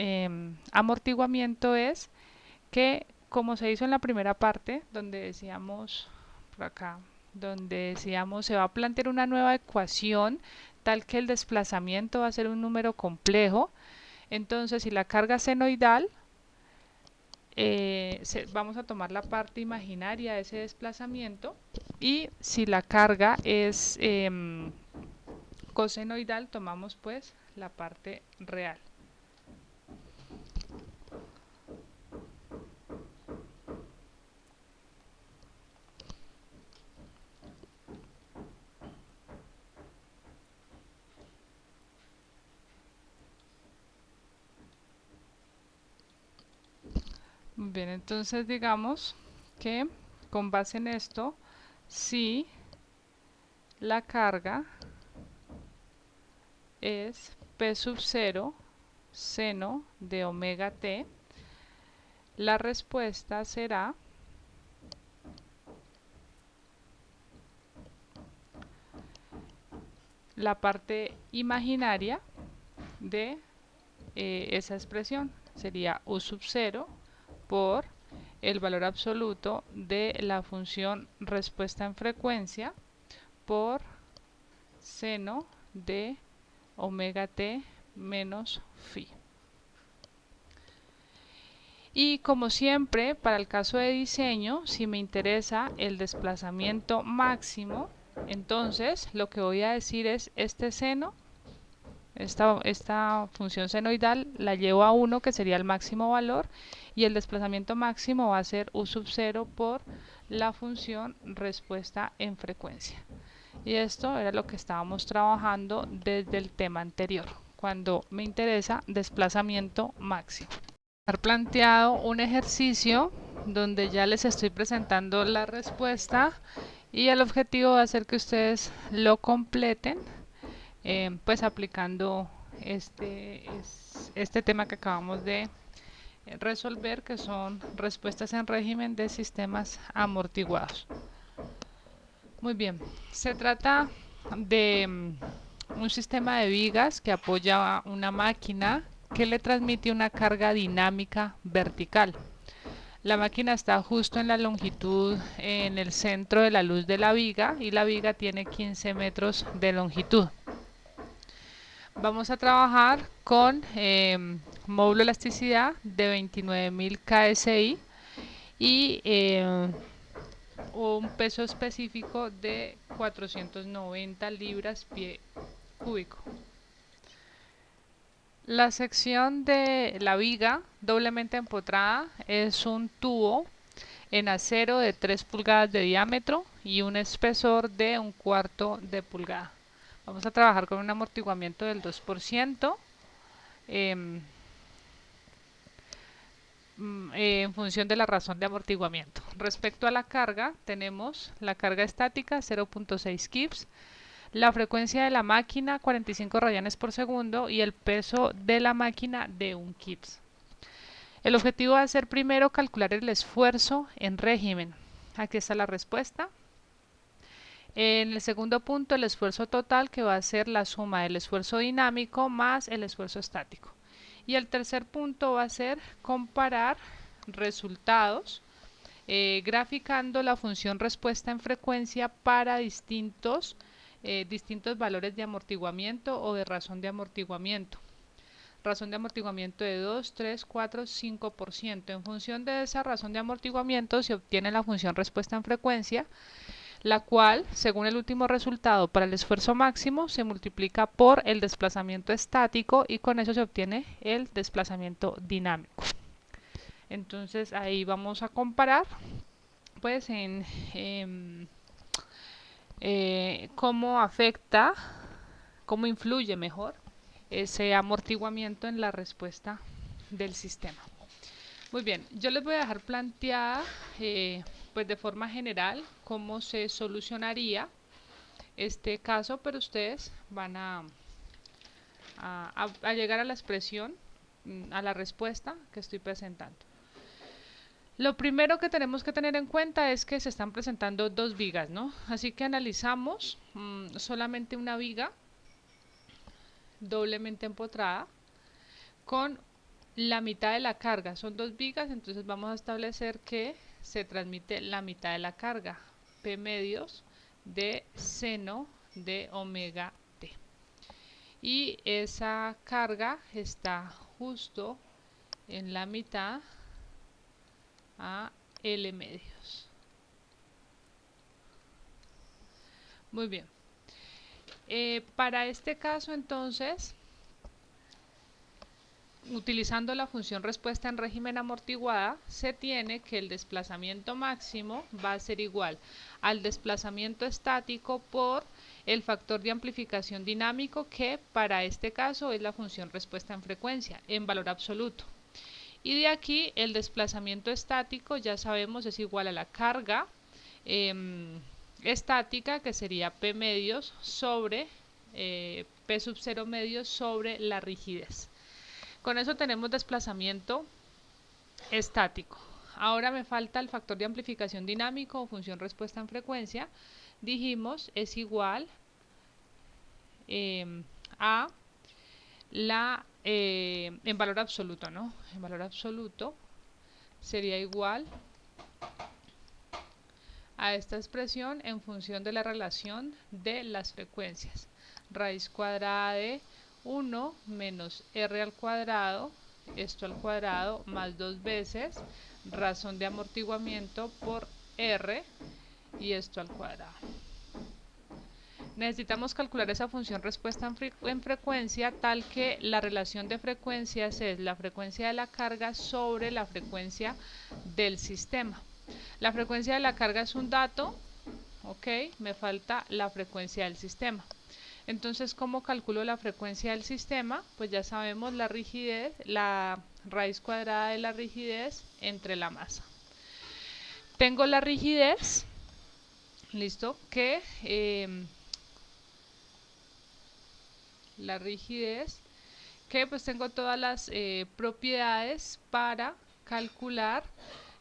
amortiguamiento es que, como se hizo en la primera parte, donde decíamos, por acá, donde decíamos se va a plantear una nueva ecuación tal que el desplazamiento va a ser un número complejo. Entonces, si la carga senoidal, vamos a tomar la parte imaginaria de ese desplazamiento, y si la carga es cosenoidal, tomamos pues la parte real. Bien, entonces digamos que con base en esto, si la carga es P sub 0 seno de omega t, la respuesta será la parte imaginaria de esa expresión. Sería U sub 0 por el valor absoluto de la función respuesta en frecuencia por seno de omega t menos phi. Y como siempre, para el caso de diseño, si me interesa el desplazamiento máximo, entonces lo que voy a decir es este seno, esta función senoidal la llevo a 1, que sería el máximo valor, y el desplazamiento máximo va a ser U sub 0 por la función respuesta en frecuencia. Y esto era lo que estábamos trabajando desde el tema anterior, cuando me interesa desplazamiento máximo. He planteado un ejercicio donde ya les estoy presentando la respuesta y el objetivo va a ser que ustedes lo completen, pues aplicando este tema que acabamos de resolver, que son respuestas en régimen de sistemas amortiguados. Muy bien, se trata de un sistema de vigas que apoya una máquina que le transmite una carga dinámica vertical. La máquina está justo en la longitud, en el centro de la luz de la viga, y la viga tiene 15 metros de longitud. Vamos a trabajar con módulo elasticidad de 29.000 KSI y un peso específico de 490 libras pie cúbico. La sección de la viga doblemente empotrada es un tubo en acero de 3 pulgadas de diámetro y un espesor de 1/4 de pulgada. Vamos a trabajar con un amortiguamiento del 2%. En función de la razón de amortiguamiento. Respecto a la carga, tenemos la carga estática 0.6 kips, la frecuencia de la máquina 45 radianes por segundo y el peso de la máquina de 1 kips. El objetivo va a ser primero calcular el esfuerzo en régimen. Aquí está la respuesta. En el segundo punto, el esfuerzo total, que va a ser la suma del esfuerzo dinámico más el esfuerzo estático. Y el tercer punto va a ser comparar resultados graficando la función respuesta en frecuencia para distintos valores de amortiguamiento o de razón de amortiguamiento. Razón de amortiguamiento de 2, 3, 4, 5%. En función de esa razón de amortiguamiento se obtiene la función respuesta en frecuencia, la cual, según el último resultado para el esfuerzo máximo, se multiplica por el desplazamiento estático y con eso se obtiene el desplazamiento dinámico. Entonces ahí vamos a comparar pues cómo afecta, cómo influye mejor ese amortiguamiento en la respuesta del sistema. Muy bien, yo les voy a dejar planteada pues de forma general cómo se solucionaría este caso, pero ustedes van a llegar a la expresión, a la respuesta que estoy presentando. Lo primero que tenemos que tener en cuenta es que se están presentando dos vigas, ¿no? Así que analizamos solamente una viga doblemente empotrada con la mitad de la carga. Son dos vigas, entonces vamos a establecer que se transmite la mitad de la carga, P medios de seno de omega t. Y esa carga está justo en la mitad a L medios. Muy bien. Para este caso, entonces, utilizando la función respuesta en régimen amortiguada, se tiene que el desplazamiento máximo va a ser igual al desplazamiento estático por el factor de amplificación dinámico, que para este caso es la función respuesta en frecuencia, en valor absoluto. Y de aquí el desplazamiento estático, ya sabemos, es igual a la carga estática, que sería P medios sobre P sub 0 medios sobre la rigidez. Con eso tenemos desplazamiento estático. Ahora me falta el factor de amplificación dinámico o función respuesta en frecuencia. Dijimos es igual a la en valor absoluto, ¿no? En valor absoluto sería igual a esta expresión en función de la relación de las frecuencias. Raíz cuadrada de 1 menos r al cuadrado, esto al cuadrado, más 2 veces razón de amortiguamiento por r y esto al cuadrado. Necesitamos calcular esa función respuesta en frecuencia, tal que la relación de frecuencias es la frecuencia de la carga sobre la frecuencia del sistema. La frecuencia de la carga es un dato, ok, me falta la frecuencia del sistema. Entonces, ¿cómo calculo la frecuencia del sistema? Pues ya sabemos la rigidez, la raíz cuadrada de la rigidez entre la masa. Tengo la rigidez, listo, que la rigidez, que pues tengo todas las propiedades para calcular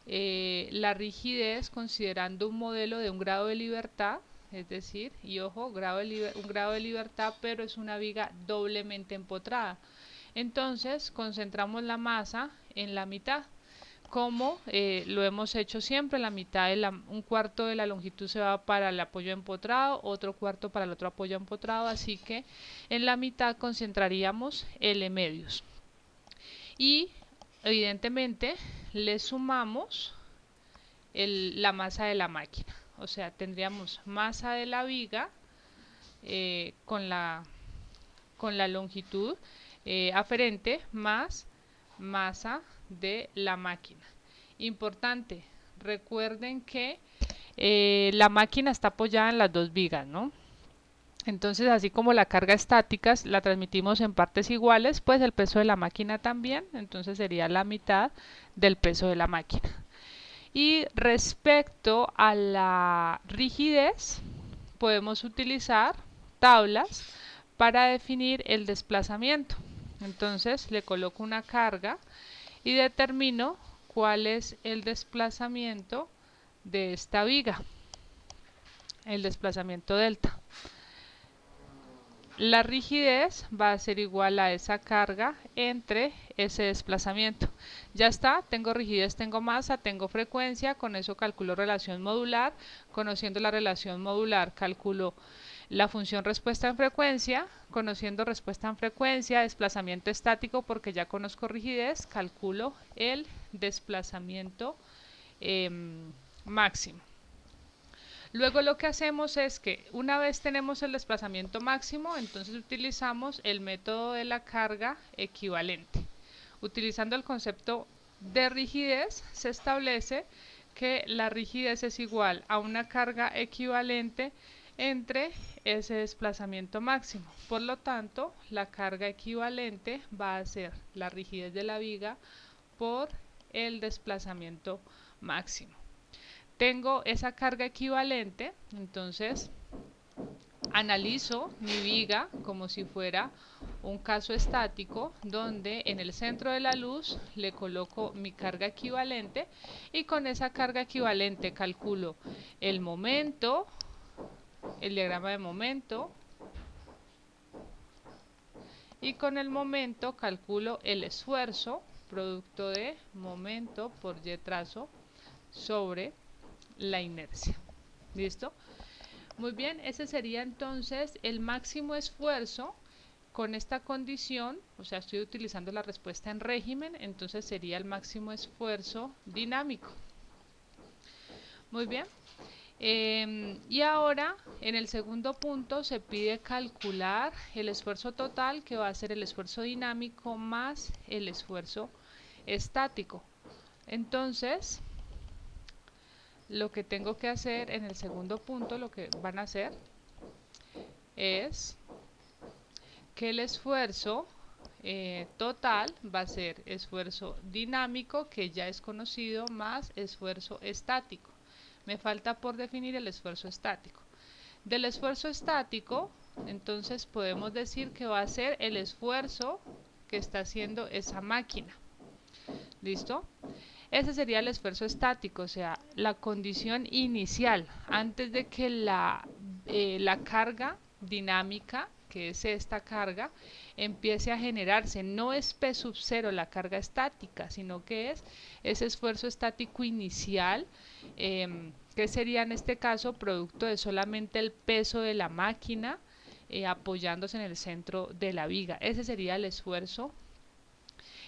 la rigidez considerando un modelo de un grado de libertad, es decir, y ojo, un grado de libertad, pero es una viga doblemente empotrada. Entonces concentramos la masa en la mitad, como lo hemos hecho siempre, la mitad de un cuarto de la longitud se va para el apoyo empotrado, otro cuarto para el otro apoyo empotrado, así que en la mitad concentraríamos L medios. Y evidentemente le sumamos la masa de la máquina, o sea, tendríamos masa de la viga con la longitud aferente más masa de la máquina. Importante, recuerden que la máquina está apoyada en las dos vigas, ¿no? Entonces, así como la carga estática la transmitimos en partes iguales, pues el peso de la máquina también, entonces sería la mitad del peso de la máquina. Y respecto a la rigidez, podemos utilizar tablas para definir el desplazamiento. Entonces le coloco una carga y determino cuál es el desplazamiento de esta viga, el desplazamiento delta. La rigidez va a ser igual a esa carga entre ese desplazamiento. Ya está, tengo rigidez, tengo masa, tengo frecuencia, con eso calculo relación modular. Conociendo la relación modular, calculo la función respuesta en frecuencia. Conociendo respuesta en frecuencia, desplazamiento estático, porque ya conozco rigidez, calculo el desplazamiento máximo. Luego lo que hacemos es que una vez tenemos el desplazamiento máximo, entonces utilizamos el método de la carga equivalente. Utilizando el concepto de rigidez, se establece que la rigidez es igual a una carga equivalente entre ese desplazamiento máximo. Por lo tanto, la carga equivalente va a ser la rigidez de la viga por el desplazamiento máximo. Tengo esa carga equivalente, entonces analizo mi viga como si fuera un caso estático, donde en el centro de la luz le coloco mi carga equivalente y con esa carga equivalente calculo el momento, el diagrama de momento, y con el momento calculo el esfuerzo, producto de momento por y trazo sobre la inercia. ¿Listo? Muy bien, ese sería entonces el máximo esfuerzo con esta condición, o sea, estoy utilizando la respuesta en régimen, entonces sería el máximo esfuerzo dinámico. Muy bien. Y ahora, en el segundo punto, se pide calcular el esfuerzo total, que va a ser el esfuerzo dinámico más el esfuerzo estático. Entonces, lo que tengo que hacer en el segundo punto, lo que van a hacer es que el esfuerzo total va a ser esfuerzo dinámico, que ya es conocido, más esfuerzo estático. Me falta por definir el esfuerzo estático. Del esfuerzo estático, entonces podemos decir que va a ser el esfuerzo que está haciendo esa máquina. ¿Listo? Ese sería el esfuerzo estático, o sea, la condición inicial, antes de que la carga dinámica, que es esta carga, empiece a generarse. No es P sub 0 la carga estática, sino que es ese esfuerzo estático inicial, que sería en este caso producto de solamente el peso de la máquina apoyándose en el centro de la viga. Ese sería el esfuerzo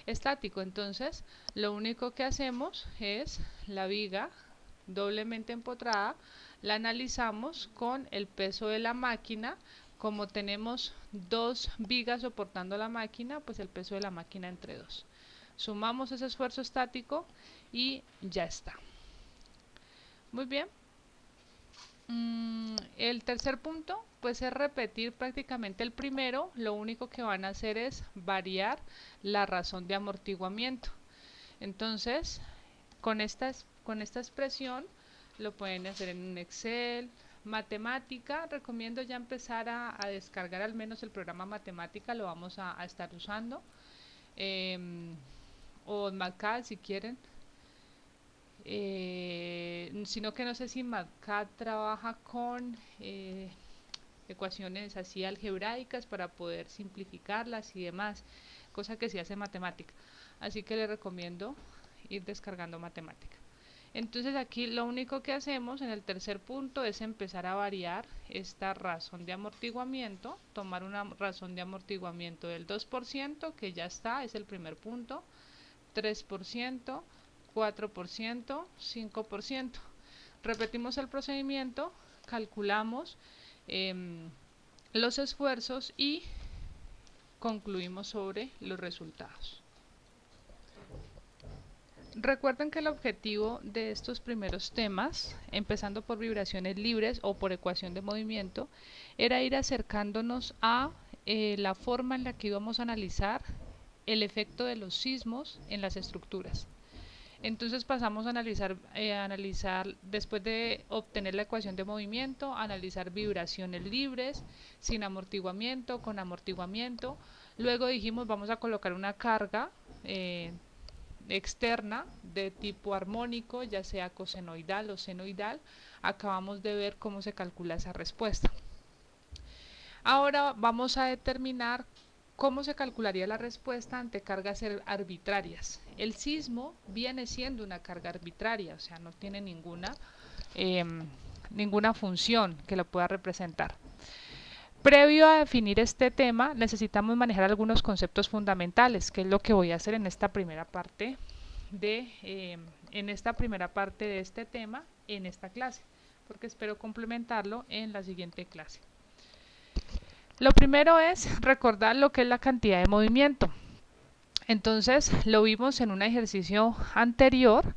estático. Entonces, lo único que hacemos es la viga doblemente empotrada, la analizamos con el peso de la máquina. Como tenemos dos vigas soportando la máquina, pues el peso de la máquina entre dos. Sumamos ese esfuerzo estático y ya está. Muy bien. El tercer punto pues es repetir prácticamente el primero. Lo único que van a hacer es variar la razón de amortiguamiento. Entonces, con esta expresión lo pueden hacer en un Excel. Matemática, recomiendo ya empezar a descargar al menos el programa Matemática, lo vamos a estar usando. O MATCAD si quieren. Sino que no sé si MATCAD trabaja con ecuaciones así algebraicas para poder simplificarlas y demás, cosa que sí hace matemática. Así que les recomiendo ir descargando matemática. Entonces aquí lo único que hacemos en el tercer punto es empezar a variar esta razón de amortiguamiento, tomar una razón de amortiguamiento del 2%, que ya está, es el primer punto, 3%, 4%, 5%. Repetimos el procedimiento, calculamos los esfuerzos y concluimos sobre los resultados. Recuerden que el objetivo de estos primeros temas, empezando por vibraciones libres o por ecuación de movimiento, era ir acercándonos a la forma en la que íbamos a analizar el efecto de los sismos en las estructuras. Entonces pasamos a analizar, después de obtener la ecuación de movimiento, analizar vibraciones libres, sin amortiguamiento, con amortiguamiento. Luego dijimos vamos a colocar una carga externa de tipo armónico, ya sea cosenoidal o senoidal. Acabamos de ver cómo se calcula esa respuesta. Ahora vamos a determinar cómo se calcularía la respuesta ante cargas arbitrarias. El sismo viene siendo una carga arbitraria, o sea, no tiene ninguna función que lo pueda representar. Previo a definir este tema, necesitamos manejar algunos conceptos fundamentales, que es lo que voy a hacer en esta primera parte de este tema, en esta clase, porque espero complementarlo en la siguiente clase. Lo primero es recordar lo que es la cantidad de movimiento. Entonces, lo vimos en un ejercicio anterior,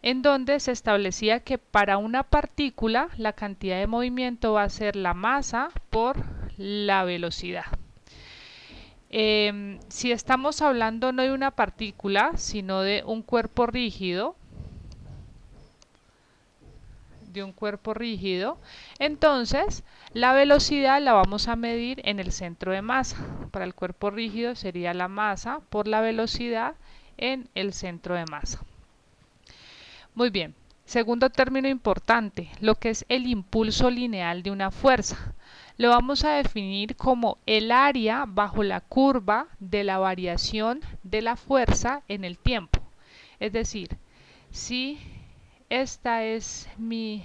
en donde se establecía que para una partícula la cantidad de movimiento va a ser la masa por la velocidad. Si estamos hablando no de una partícula, sino de un cuerpo rígido, entonces la velocidad la vamos a medir en el centro de masa. Para el cuerpo rígido sería la masa por la velocidad en el centro de masa. Muy bien, segundo término importante, lo que es el impulso lineal de una fuerza. Lo vamos a definir como el área bajo la curva de la variación de la fuerza en el tiempo. Es decir, si esta es mi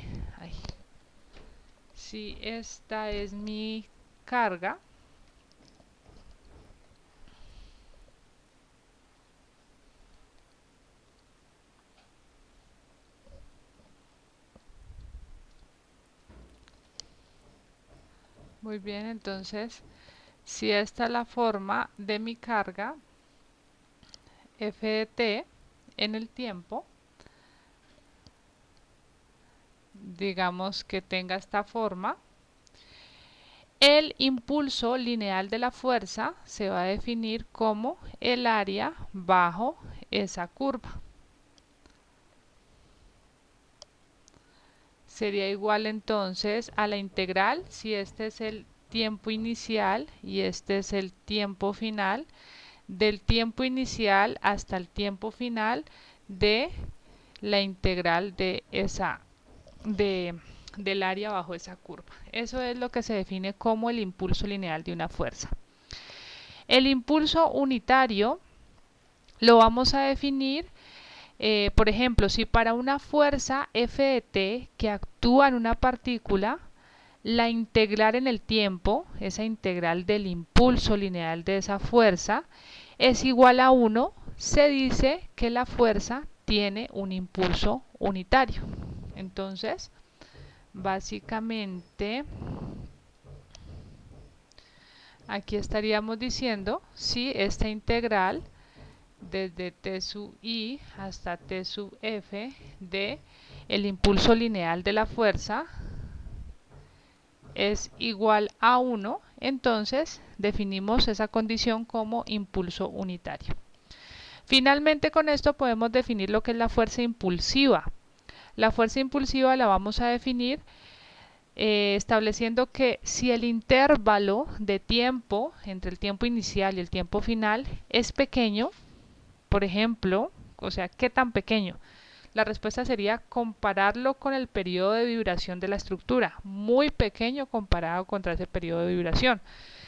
carga, muy bien, entonces si esta es la forma de mi carga f de t en el tiempo, digamos que tenga esta forma, el impulso lineal de la fuerza se va a definir como el área bajo esa curva. Sería igual entonces a la integral, si este es el tiempo inicial y este es el tiempo final, del tiempo inicial hasta el tiempo final de la integral de del área bajo esa curva. Eso es lo que se define como el impulso lineal de una fuerza. El impulso unitario lo vamos a definir, por ejemplo, si para una fuerza F de t que actúa en una partícula, la integral en el tiempo, esa integral del impulso lineal de esa fuerza, es igual a 1, se dice que la fuerza tiene un impulso unitario. Entonces, básicamente, aquí estaríamos diciendo si esta integral desde t sub i hasta t sub f de el impulso lineal de la fuerza es igual a 1, entonces definimos esa condición como impulso unitario. Finalmente, con esto podemos definir lo que es la fuerza impulsiva. La fuerza impulsiva la vamos a definir estableciendo que si el intervalo de tiempo entre el tiempo inicial y el tiempo final es pequeño, por ejemplo, o sea, ¿qué tan pequeño? La respuesta sería compararlo con el periodo de vibración de la estructura, muy pequeño comparado contra ese periodo de vibración.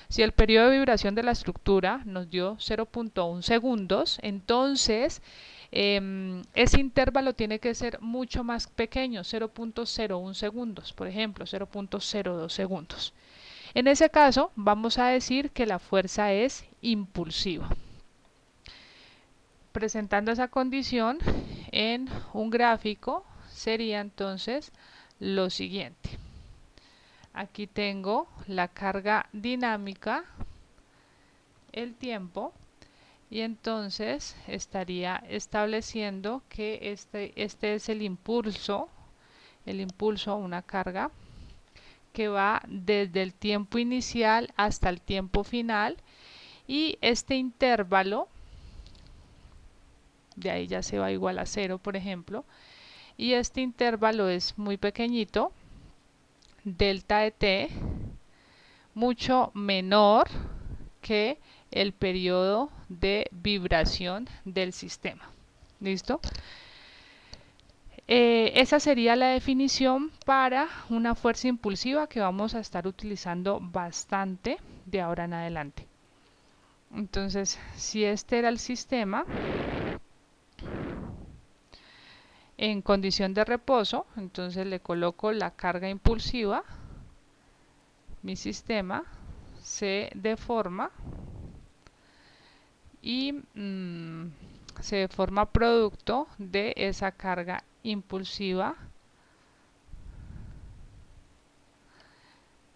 Si el periodo de vibración de la estructura nos dio 0.1 segundos, entonces ese intervalo tiene que ser mucho más pequeño, 0.01 segundos, por ejemplo, 0.02 segundos. En ese caso, vamos a decir que la fuerza es impulsiva. Presentando esa condición en un gráfico, sería entonces lo siguiente. Aquí tengo la carga dinámica, el tiempo, y entonces estaría estableciendo que este es el impulso a una carga que va desde el tiempo inicial hasta el tiempo final, y este intervalo de ahí ya se va igual a 0, por ejemplo, y este intervalo es muy pequeñito, delta de t, mucho menor que el periodo de vibración del sistema. ¿Listo? Esa sería la definición para una fuerza impulsiva que vamos a estar utilizando bastante de ahora en adelante. Entonces, si este era el sistema en condición de reposo, entonces le coloco la carga impulsiva, mi sistema se deforma y se deforma producto de esa carga impulsiva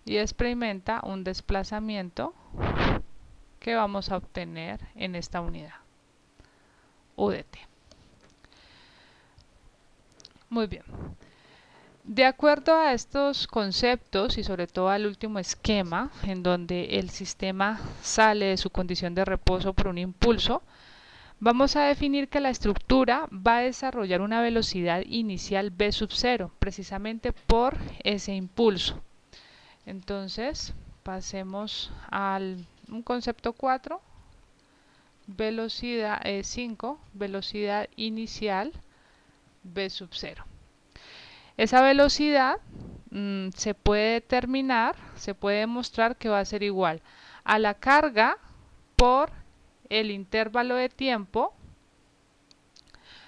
y experimenta un desplazamiento que vamos a obtener en esta unidad UDT. Muy bien. De acuerdo a estos conceptos y sobre todo al último esquema en donde el sistema sale de su condición de reposo por un impulso, vamos a definir que la estructura va a desarrollar una velocidad inicial v sub 0 precisamente por ese impulso. Entonces pasemos al un concepto 4, velocidad 5, velocidad inicial v sub 0. Esa velocidad se puede determinar, se puede demostrar que va a ser igual a la carga por el intervalo de tiempo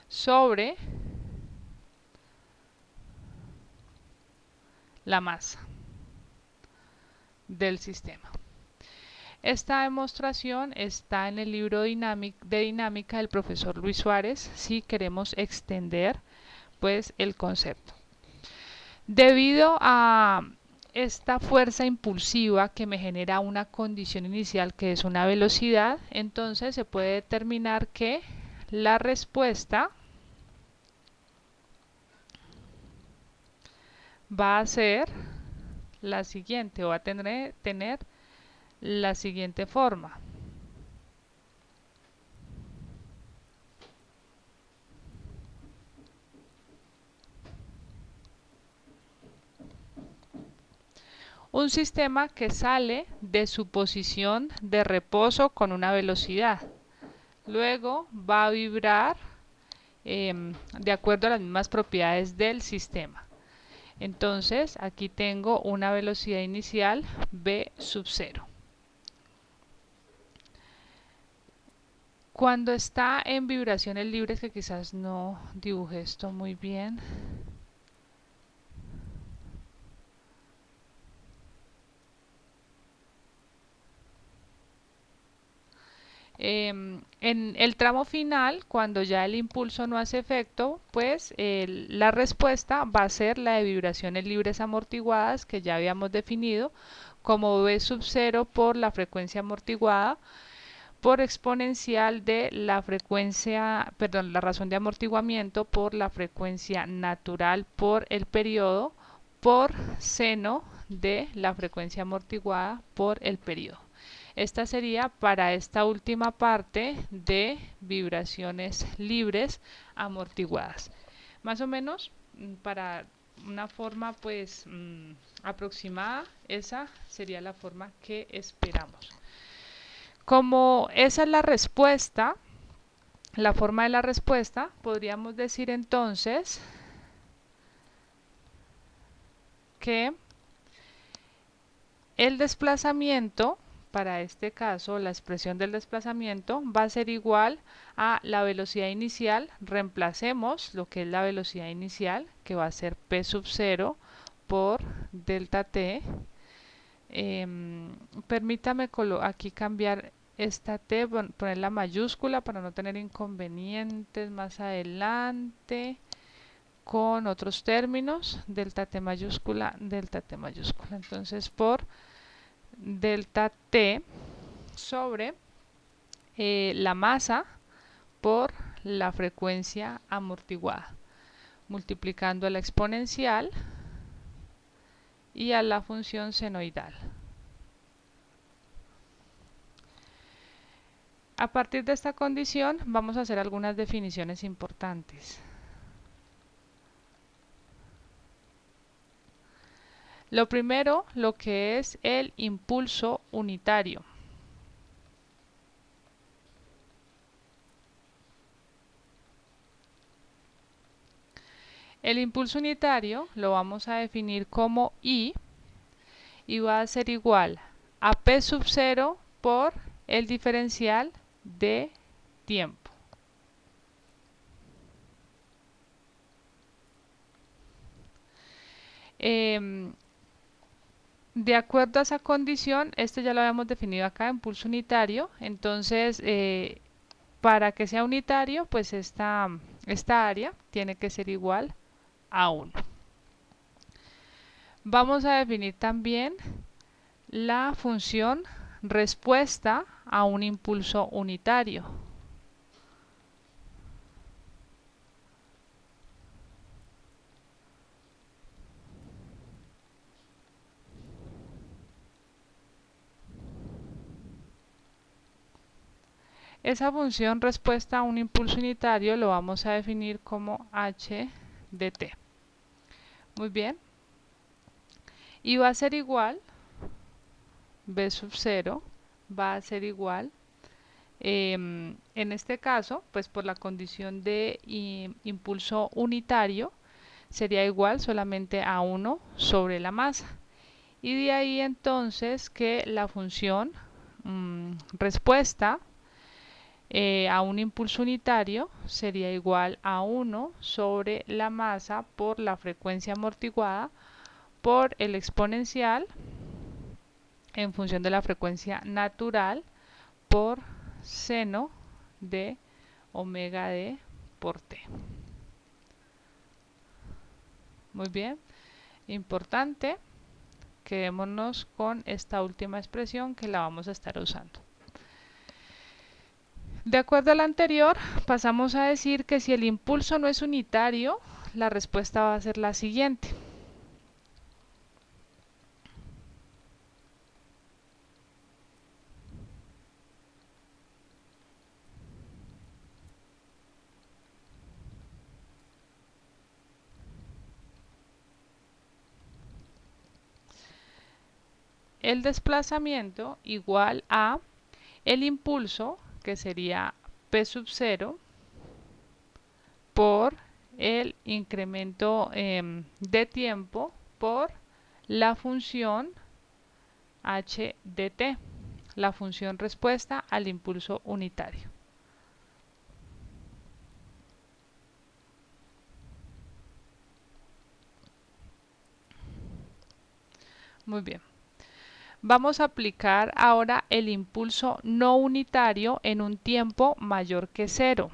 sobre la masa del sistema. Esta demostración está en el libro de dinámica del profesor Luis Suárez si queremos extender pues el concepto. Debido a esta fuerza impulsiva que me genera una condición inicial que es una velocidad, entonces se puede determinar que la respuesta va a ser la siguiente, o va a tener la siguiente forma. Un sistema que sale de su posición de reposo con una velocidad. Luego va a vibrar de acuerdo a las mismas propiedades del sistema. Entonces aquí tengo una velocidad inicial v sub 0. Cuando está en vibraciones libres, que quizás no dibujé esto muy bien, en el tramo final, cuando ya el impulso no hace efecto, pues la respuesta va a ser la de vibraciones libres amortiguadas que ya habíamos definido como v sub 0 por la frecuencia amortiguada por exponencial de la frecuencia, perdón, la razón de amortiguamiento por la frecuencia natural por el periodo por seno de la frecuencia amortiguada por el periodo. Esta sería para esta última parte de vibraciones libres amortiguadas. Más o menos para una forma pues aproximada, esa sería la forma que esperamos. Como esa es la respuesta, la forma de la respuesta, podríamos decir entonces que el desplazamiento, para este caso la expresión del desplazamiento va a ser igual a la velocidad inicial. Reemplacemos lo que es la velocidad inicial, que va a ser P sub 0 por delta T. Permítame aquí cambiar esta T, poner la mayúscula para no tener inconvenientes más adelante con otros términos. Delta T mayúscula, delta T mayúscula. Entonces por delta T sobre la masa por la frecuencia amortiguada, multiplicando a la exponencial y a la función senoidal. A partir de esta condición vamos a hacer algunas definiciones importantes. Lo primero, lo que es el impulso unitario. El impulso unitario lo vamos a definir como I y va a ser igual a P sub 0 por el diferencial de tiempo. De acuerdo a esa condición, este ya lo habíamos definido acá, impulso unitario. Entonces, para que sea unitario, pues esta área tiene que ser igual a 1. Vamos a definir también la función respuesta a un impulso unitario. Esa función respuesta a un impulso unitario lo vamos a definir como h de t. Muy bien. Y va a ser igual, b sub 0 va a ser igual, en este caso, pues por la condición de impulso unitario, sería igual solamente a 1 sobre la masa. Y de ahí entonces que la función respuesta a un impulso unitario sería igual a 1 sobre la masa por la frecuencia amortiguada por el exponencial en función de la frecuencia natural por seno de omega d por t. Muy bien, importante, quedémonos con esta última expresión que la vamos a estar usando. De acuerdo al anterior, pasamos a decir que si el impulso no es unitario, la respuesta va a ser la siguiente. El desplazamiento igual a el impulso, que sería P sub 0, por el incremento de tiempo por la función h de t, la función respuesta al impulso unitario. Muy bien. Vamos a aplicar ahora el impulso no unitario en un tiempo mayor que 0.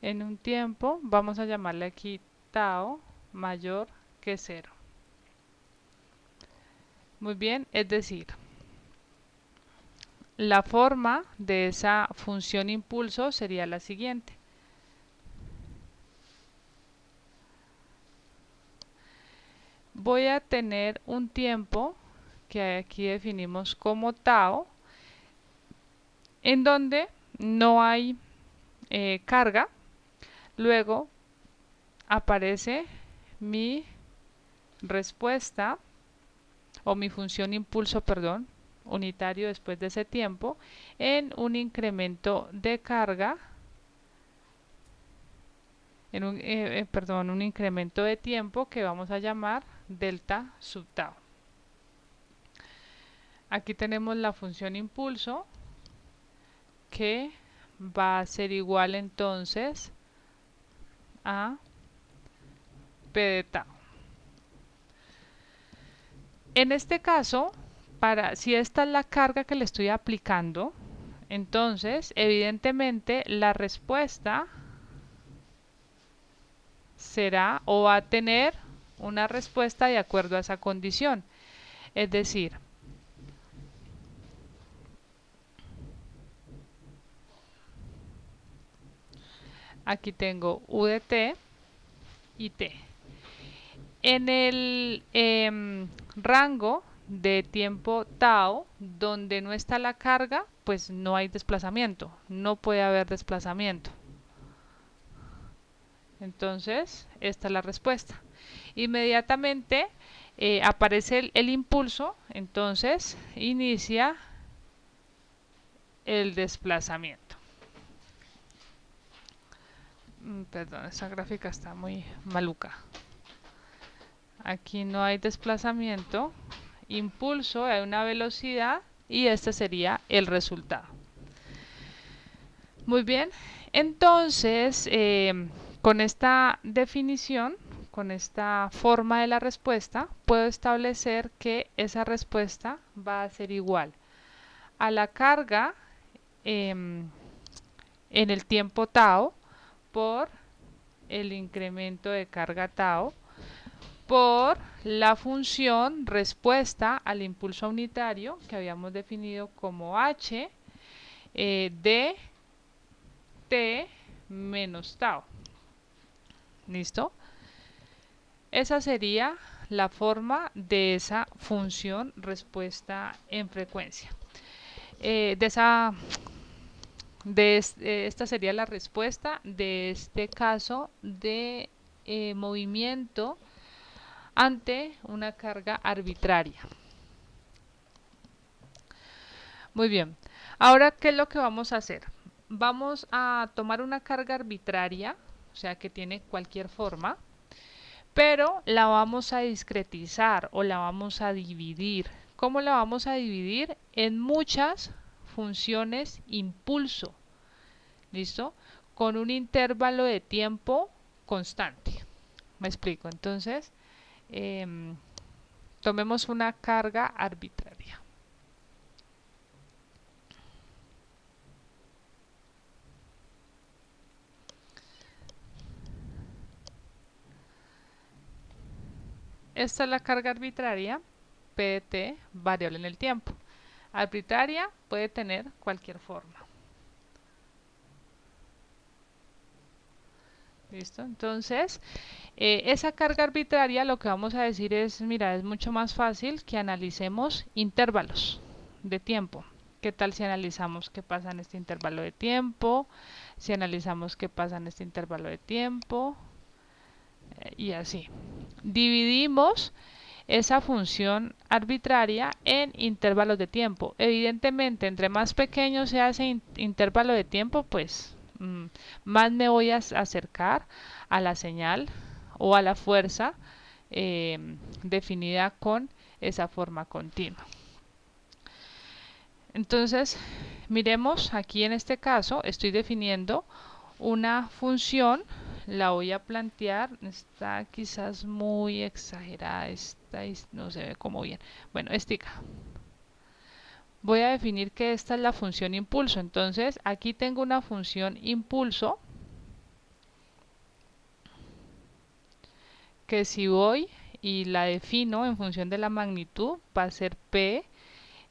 en un tiempo, vamos a llamarle aquí tau mayor que 0. Muy bien, es decir, la forma de esa función impulso sería la siguiente. Voy a tener un tiempo que aquí definimos como tau, en donde no hay carga. Luego aparece mi respuesta o mi función impulso, perdón, unitario después de ese tiempo en un incremento de carga, en un incremento de tiempo que vamos a llamar delta sub tau. Aquí tenemos la función impulso que va a ser igual entonces a P de tau. En este caso, si esta es la carga que le estoy aplicando, entonces evidentemente la respuesta será o va a tener una respuesta de acuerdo a esa condición. Es decir, aquí tengo U de t y t. En el rango de tiempo tau, donde no está la carga, pues no hay desplazamiento, no puede haber desplazamiento. Entonces, esta es la respuesta. Inmediatamente aparece el impulso, entonces inicia el desplazamiento. Perdón, esa gráfica está muy maluca. Aquí no hay desplazamiento, impulso, hay una velocidad y este sería el resultado. Muy bien, entonces con esta definición, con esta forma de la respuesta, puedo establecer que esa respuesta va a ser igual a la carga en el tiempo tau por el incremento de carga tau por la función respuesta al impulso unitario que habíamos definido como h de t menos tau. ¿Listo? Esa sería la forma de esa función respuesta en frecuencia. Esta sería la respuesta de este caso de movimiento ante una carga arbitraria. Muy bien, ahora ¿qué es lo que vamos a hacer? Vamos a tomar una carga arbitraria, o sea que tiene cualquier forma, pero la vamos a discretizar o la vamos a dividir. ¿Cómo la vamos a dividir? En muchas funciones impulso, ¿listo? Con un intervalo de tiempo constante. Me explico, entonces tomemos una carga arbitraria. Esta es la carga arbitraria, P de t, variable en el tiempo. Arbitraria puede tener cualquier forma. ¿Listo? Entonces, esa carga arbitraria lo que vamos a decir es, mira, es mucho más fácil que analicemos intervalos de tiempo. ¿Qué tal si analizamos qué pasa en este intervalo de tiempo? Si analizamos qué pasa en este intervalo de tiempo, y así. Dividimos esa función arbitraria en intervalos de tiempo. Evidentemente, entre más pequeño sea ese intervalo de tiempo, pues más me voy a acercar a la señal o a la fuerza definida con esa forma continua. Entonces, miremos aquí en este caso, estoy definiendo una función, la voy a plantear, está quizás muy exagerada, no se ve como bien. Bueno, estica. Voy a definir que esta es la función impulso, entonces aquí tengo una función impulso que si voy y la defino en función de la magnitud, va a ser P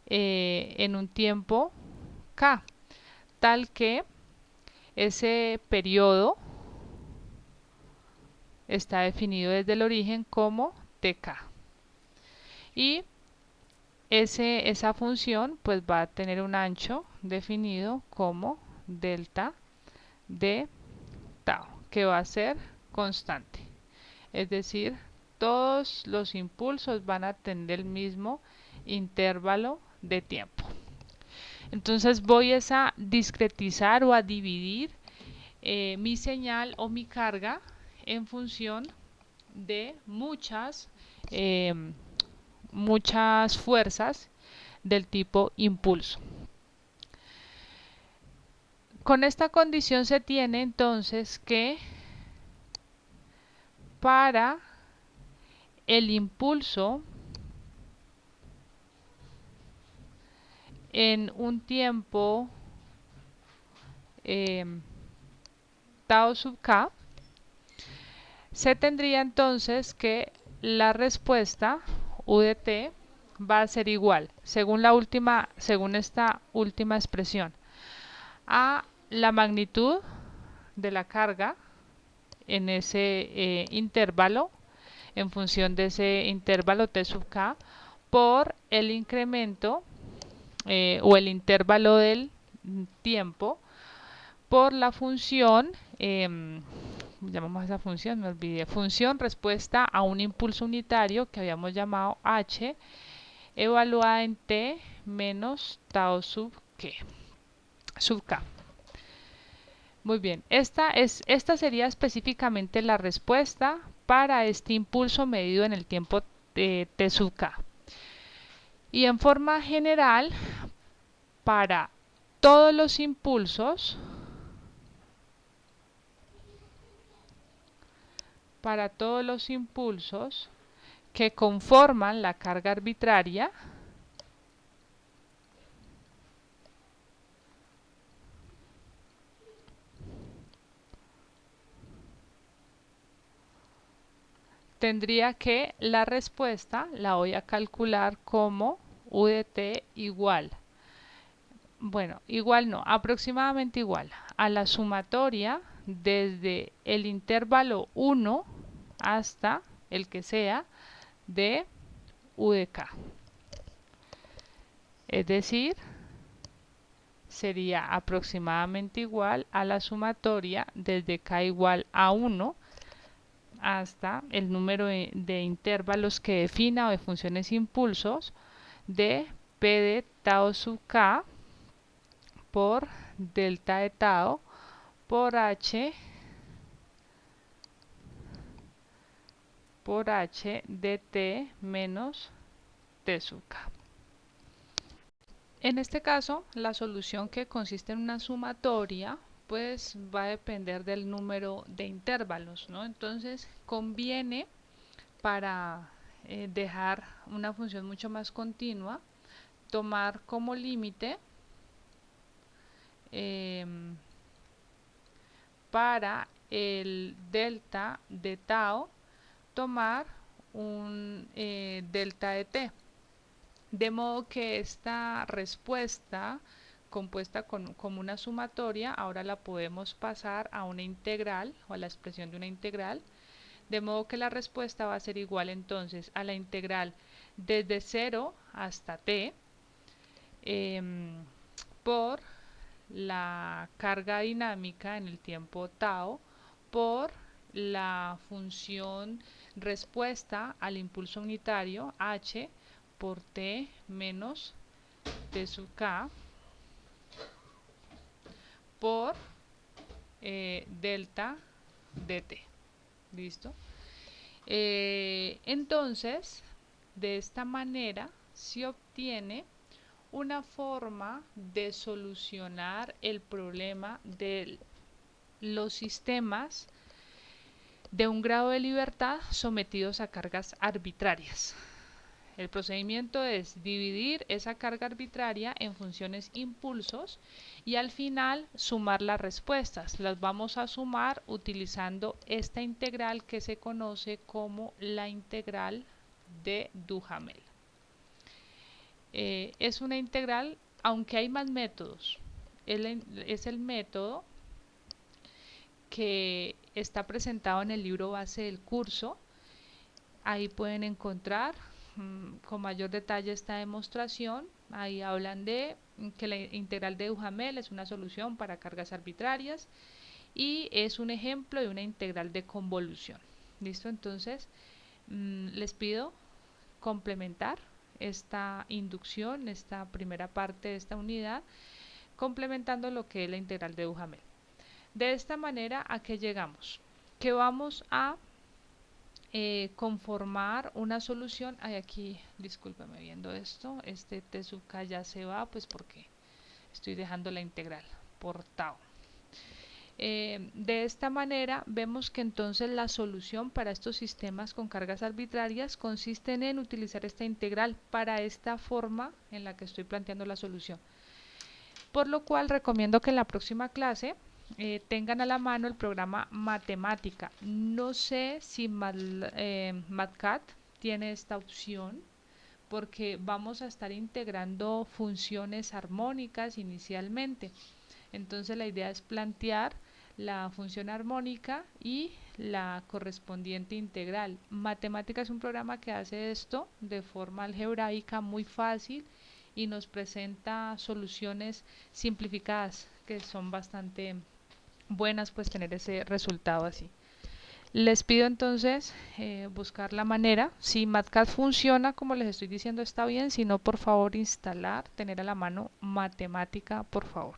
en un tiempo K, tal que ese periodo está definido desde el origen como TK. Y esa función pues va a tener un ancho definido como delta de tau, que va a ser constante. Es decir, todos los impulsos van a tener el mismo intervalo de tiempo. Entonces voy a discretizar o a dividir mi señal o mi carga en función de muchas fuerzas del tipo impulso. Con esta condición se tiene entonces que para el impulso en un tiempo tau sub k, se tendría entonces que la respuesta U de t va a ser igual, según esta última expresión, a la magnitud de la carga en ese intervalo, en función de ese intervalo t sub k, por el incremento o el intervalo del tiempo por la función, llamamos a esa función, me olvidé, función respuesta a un impulso unitario que habíamos llamado h, evaluada en t menos tau sub k. Muy bien, esta sería específicamente la respuesta para este impulso medido en el tiempo t sub k. Y en forma general, para todos los impulsos, que conforman la carga arbitraria, tendría que la respuesta la voy a calcular como U de t igual, bueno, igual no, aproximadamente igual a la sumatoria desde el intervalo 1 hasta el que sea de U de k. Es decir, sería aproximadamente igual a la sumatoria desde k igual a 1 hasta el número de intervalos que defina o de funciones impulsos de P de tau sub k por delta de tau por h de t menos t sub k. En este caso, la solución, que consiste en una sumatoria, pues va a depender del número de intervalos, ¿no? Entonces conviene, para dejar una función mucho más continua, tomar como límite para el delta de tau, tomar un delta de t, de modo que esta respuesta compuesta como una sumatoria ahora la podemos pasar a una integral, o a la expresión de una integral, de modo que la respuesta va a ser igual entonces a la integral desde 0 hasta t por la carga dinámica en el tiempo tau por la función respuesta al impulso unitario h por t menos t sub k por delta dt. ¿Listo? Entonces, de esta manera se obtiene una forma de solucionar el problema de los sistemas de un grado de libertad sometidos a cargas arbitrarias. El procedimiento es dividir esa carga arbitraria en funciones impulsos y al final sumar las respuestas. Las vamos a sumar utilizando esta integral que se conoce como la integral de Duhamel. Es una integral, aunque hay más métodos, es el método que está presentado en el libro base del curso. Ahí pueden encontrar con mayor detalle esta demostración. Ahí hablan de que la integral de Duhamel es una solución para cargas arbitrarias y es un ejemplo de una integral de convolución. ¿Listo? Entonces, les pido complementar esta inducción, esta primera parte de esta unidad, complementando lo que es la integral de Duhamel. De esta manera, ¿a qué llegamos? Que vamos a conformar una solución. Aquí, discúlpeme viendo esto, este T sub K ya se va, pues porque estoy dejando la integral por tau. De esta manera vemos que entonces la solución para estos sistemas con cargas arbitrarias consiste en utilizar esta integral para esta forma en la que estoy planteando la solución. Por lo cual recomiendo que en la próxima clase tengan a la mano el programa Matemática. No sé si MATCAD tiene esta opción, porque vamos a estar integrando funciones armónicas inicialmente. Entonces la idea es plantear la función armónica y la correspondiente integral. Matemática es un programa que hace esto de forma algebraica muy fácil y nos presenta soluciones simplificadas que son bastante buenas, pues tener ese resultado así. Les pido entonces buscar la manera. Si MATCAD funciona como les estoy diciendo está bien, si no, por favor instalar, tener a la mano Matemática, por favor.